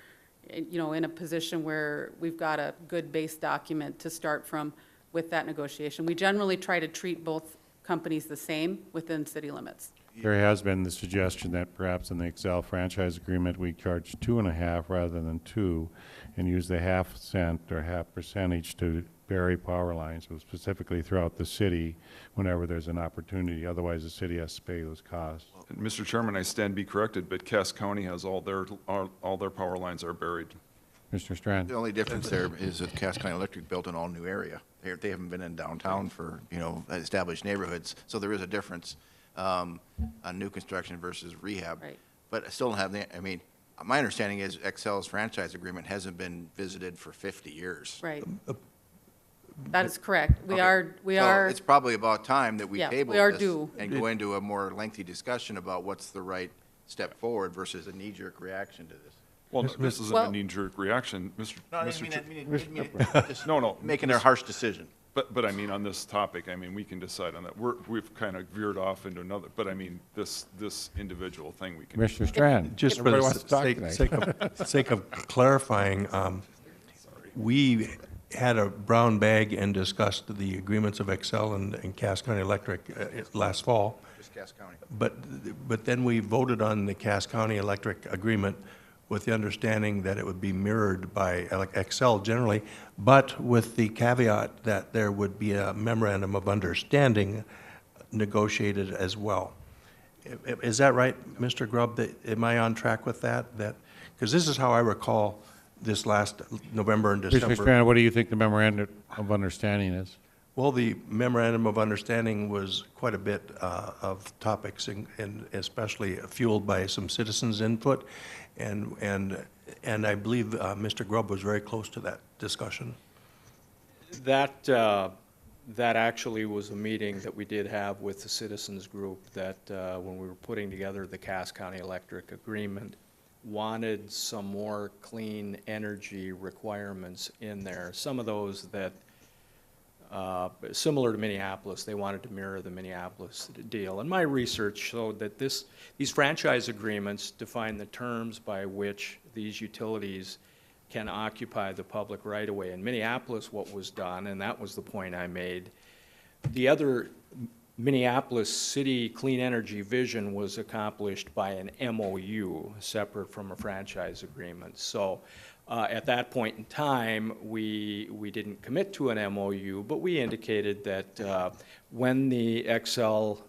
in a position where we've got a good base document to start from with that negotiation. We generally try to treat both companies the same within city limits. There has been the suggestion that perhaps in the Xcel franchise agreement, we charge 2.5 rather than 2, and use the half cent or half percentage to bury power lines, so specifically throughout the city whenever there's an opportunity. Otherwise, the city has to pay those costs. And Mr. Chairman, I stand to be corrected, but Cass County has all their power lines are buried. Mr. Strand? The only difference there is that Cass County Electric built an all-new area. They haven't been in downtown for, established neighborhoods, so there is a difference on new construction versus rehab. Right. But I still don't have my understanding is Xcel's franchise agreement hasn't been visited for 50 years. Right. That is correct. We Okay. are. So it's probably about time that we Yeah, table we are this due. and go into a more lengthy discussion about what's the right step forward versus a knee-jerk reaction to this. Well, this isn't Well- a knee-jerk reaction, Mr. No, I Mr. didn't Chair- mean it, just No, making a harsh decision. But I mean, on this topic, I mean, we can decide on that. We've kind of veered off into another, but I mean, this individual thing we can. Mr. Strand? Just for Everybody the wants to talk tonight. sake of clarifying, we had a brown bag and discussed the agreements of Xcel and Cass County Electric last fall. Just Cass County. But then we voted on the Cass County Electric agreement with the understanding that it would be mirrored by Xcel generally, but with the caveat that there would be a memorandum of understanding negotiated as well. Is that right, Mr. Grubb? Am I on track with that? Because this is how I recall this last November and December. Mr. Strand, what do you think the memorandum of understanding is? Well, the memorandum of understanding was quite a bit of topics, and especially fueled by some citizens' input, and I believe Mr. Grubb was very close to that discussion. That actually was a meeting that we did have with the citizens group that, when we were putting together the Cass County Electric agreement, wanted some more clean energy requirements in there. Some of those that, similar to Minneapolis, they wanted to mirror the Minneapolis deal. And my research showed that these franchise agreements define the terms by which these utilities can occupy the public right-of-way. In Minneapolis, what was done, and that was the point I made, the other Minneapolis city clean energy vision was accomplished by an MOU, separate from a franchise agreement. So at that point in time, we didn't commit to an MOU, but we indicated that when the Xcel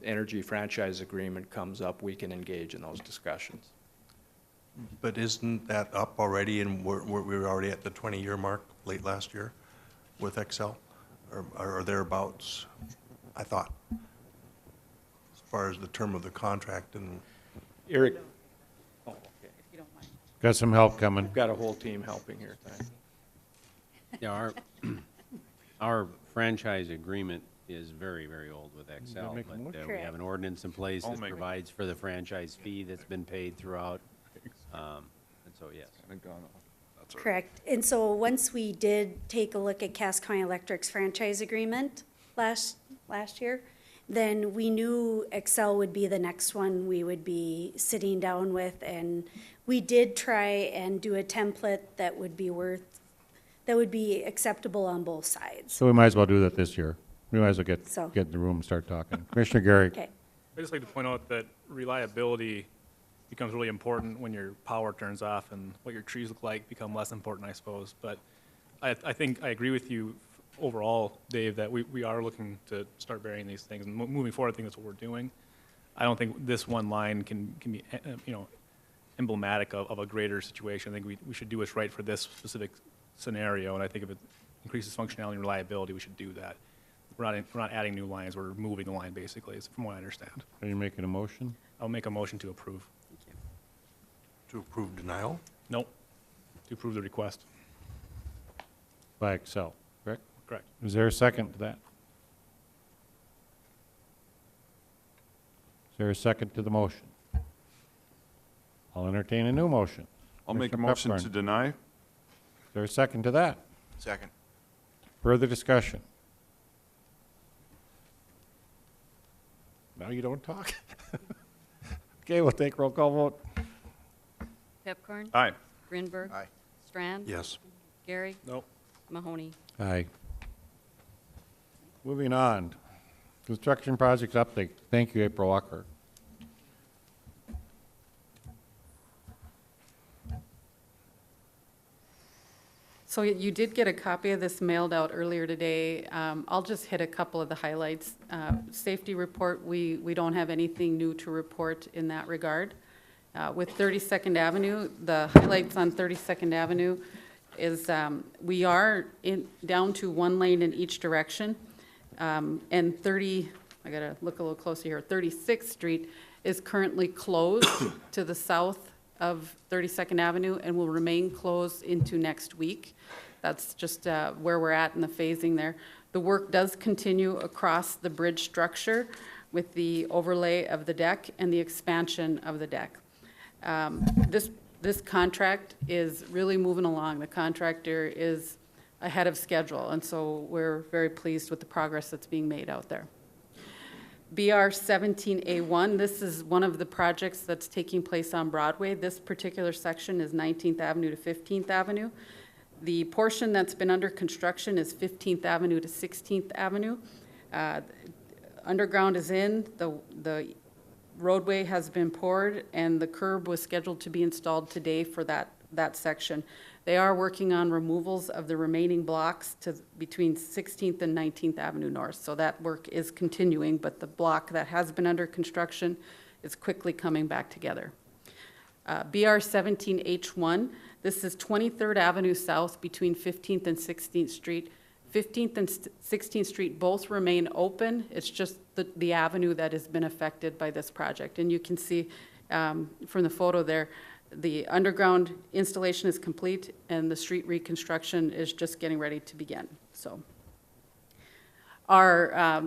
energy franchise agreement comes up, we can engage in those discussions. But isn't that up already, and we were already at the 20-year mark late last year with Excel, or thereabouts, I thought, as far as the term of the contract and... Eric, oh, okay. If you don't mind. Got some help coming. We've got a whole team helping here tonight. Yeah, our franchise agreement is very, very old with Excel, make a but motion? we have an ordinance in place I'll that make it. provides for the franchise fee that's been paid throughout. And so, yes. Kinda gone off. That's all right. Correct. And so once we did take a look at Cass County Electric's franchise agreement last year, then we knew Excel would be the next one we would be sitting down with. And we did try and do a template that would be acceptable on both sides. So we might as well do that this year. We might as well So- get in the room and start talking. Commissioner Gary. Okay. I'd just like to point out that reliability becomes really important when your power turns off, and what your trees look like become less important, I suppose. But I think I agree with you overall, Dave, that we are looking to start burying these things. And moving forward, I think that's what we're doing. I don't think this one line can be, emblematic of a greater situation. I think we should do what's right for this specific scenario, and I think if it increases functionality and reliability, we should do that. We're not adding new lines, we're moving the line, basically, is from what I understand. Are you making a motion? I'll make a motion to approve. To approve denial? Nope, to approve the request. By Excel, correct? Correct. Is there a second to that? Is there a second to the motion? I'll entertain a new motion. I'll make a Commissioner motion to Pepburn. deny. Is there a second to that? Second. Further discussion? Now you don't talk? Okay, we'll take roll call vote. Pepcorn? Aye. Grinberg? Aye. Strand? Yes. Gary? Nope. Mahoney? Aye. Moving on. Construction projects update. Thank you, April Walker. So you did get a copy of this mailed out earlier today. I'll just hit a couple of the highlights. Safety report, we don't have anything new to report in that regard. With 32nd Avenue, the highlights on 32nd Avenue is we are down to one lane in each direction. And I gotta look a little closer here, 36th Street is currently closed to the south of 32nd Avenue and will remain closed into next week. That's just where we're at in the phasing there. The work does continue across the bridge structure with the overlay of the deck and the expansion of the deck. This contract is really moving along. The contractor is ahead of schedule, and so we're very pleased with the progress that's being made out there. BR 17A1, this is one of the projects that's taking place on Broadway. This particular section is 19th Avenue to 15th Avenue. The portion that's been under construction is 15th Avenue to 16th Avenue. Underground is in, the roadway has been poured, and the curb was scheduled to be installed today for that section. They are working on removals of the remaining blocks to between 16th and 19th Avenue North. So that work is continuing, but the block that has been under construction is quickly coming back together. BR 17H1, this is 23rd Avenue South between 15th and 16th Street. 15th and 16th Street both remain open. It's just the avenue that has been affected by this project. And you can see from the photo there, the underground installation is complete and the street reconstruction is just getting ready to begin. So our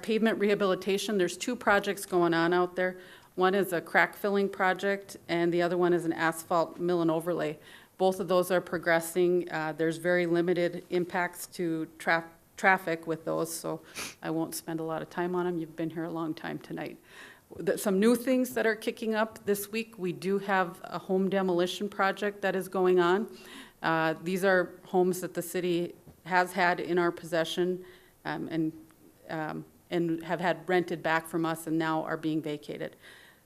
pavement rehabilitation, there's two projects going on out there. One is a crack filling project and the other one is an asphalt mill and overlay. Both of those are progressing. There's very limited impacts to traffic with those, so I won't spend a lot of time on them. You've been here a long time tonight. Some new things that are kicking up this week, we do have a home demolition project that is going on. These are homes that the city has had in our possession and have had rented back from us and now are being vacated.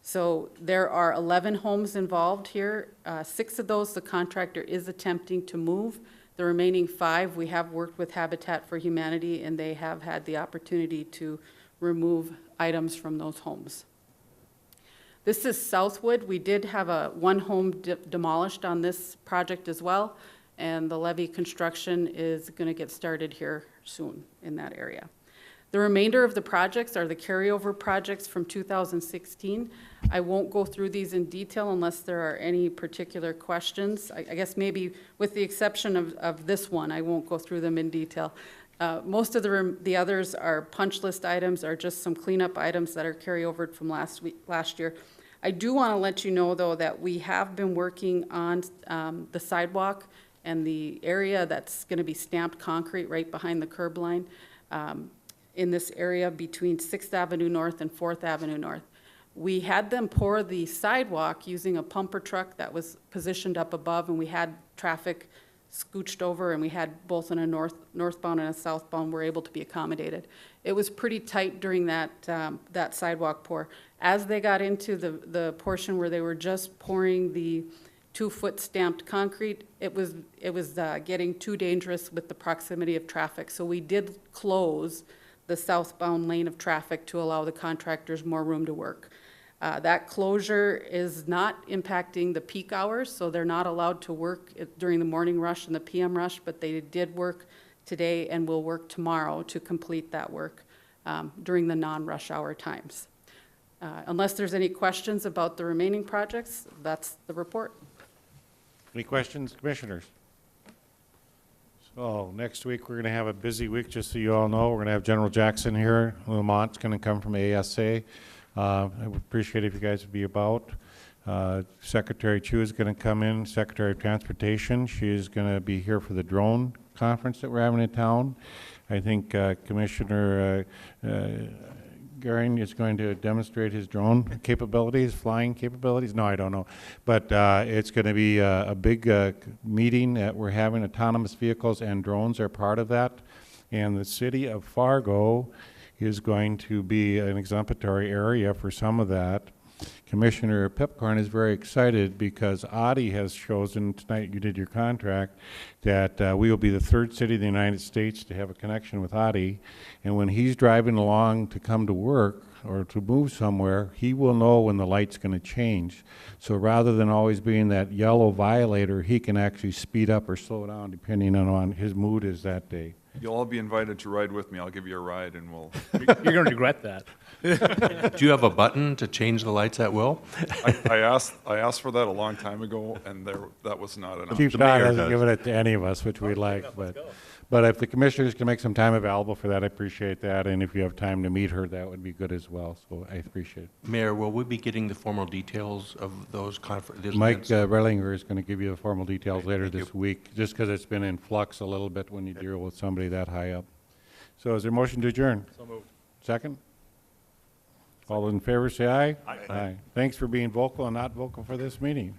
So there are 11 homes involved here. 6 of those the contractor is attempting to move. The remaining 5, we have worked with Habitat for Humanity and they have had the opportunity to remove items from those homes. This is Southwood. We did have one home demolished on this project as well, and the levee construction is going to get started here soon in that area. The remainder of the projects are the carryover projects from 2016. I won't go through these in detail unless there are any particular questions. I guess maybe with the exception of this one, I won't go through them in detail. Most of the others are punch list items, or just some cleanup items that are carryover from last year. I do want to let you know, though, that we have been working on the sidewalk and the area that's going to be stamped concrete right behind the curb line in this area between 6th Avenue North and 4th Avenue North. We had them pour the sidewalk using a pumper truck that was positioned up above, and we had traffic scooched over, and we had both in a northbound and a southbound were able to be accommodated. It was pretty tight during that sidewalk pour. As they got into the portion where they were just pouring the 2-foot stamped concrete, it was getting too dangerous with the proximity of traffic. So we did close the southbound lane of traffic to allow the contractors more room to work. That closure is not impacting the peak hours, so they're not allowed to work during the morning rush and the PM rush, but they did work today and will work tomorrow to complete that work during the non-rush hour times. Unless there's any questions about the remaining projects, that's the report. Any questions, commissioners? So next week, we're going to have a busy week, just so you all know. We're going to have General Jackson here. Lamont's going to come from ASA. I would appreciate if you guys would be about. Secretary Chu is going to come in, Secretary of Transportation. She is going to be here for the drone conference that we're having in town. I think Commissioner Goering is going to demonstrate his drone capabilities, flying capabilities. No, I don't know. But it's going to be a big meeting that we're having. Autonomous vehicles and drones are part of that. And the city of Fargo is going to be an exemplary area for some of that. Commissioner Pipcorn is very excited because Audi has chosen, tonight you did your contract, that we will be the 3rd city in the United States to have a connection with Audi. And when he's driving along to come to work or to move somewhere, he will know when the light's going to change. So rather than always being that yellow violator, he can actually speed up or slow down depending on his mood is that day. You'll all be invited to ride with me. I'll give you a ride and we'll... You're going to regret that. Do you have a button to change the lights at will? I asked for that a long time ago, and that was not an Chief option. Todd hasn't given it to any of us, which we like, but if the commissioners can make some time available for that, I appreciate that, and if you have time to meet her, that would be good as well, so I appreciate it. Mayor, will we be getting the formal details of those conferences? Mike Rellinger is going to give you the formal details later this week, just because it's been in flux a little bit when you deal with somebody that high up. So is there a motion to adjourn? So moved. Second? All in favor, say aye. Aye. Thanks for being vocal and not vocal for this meeting.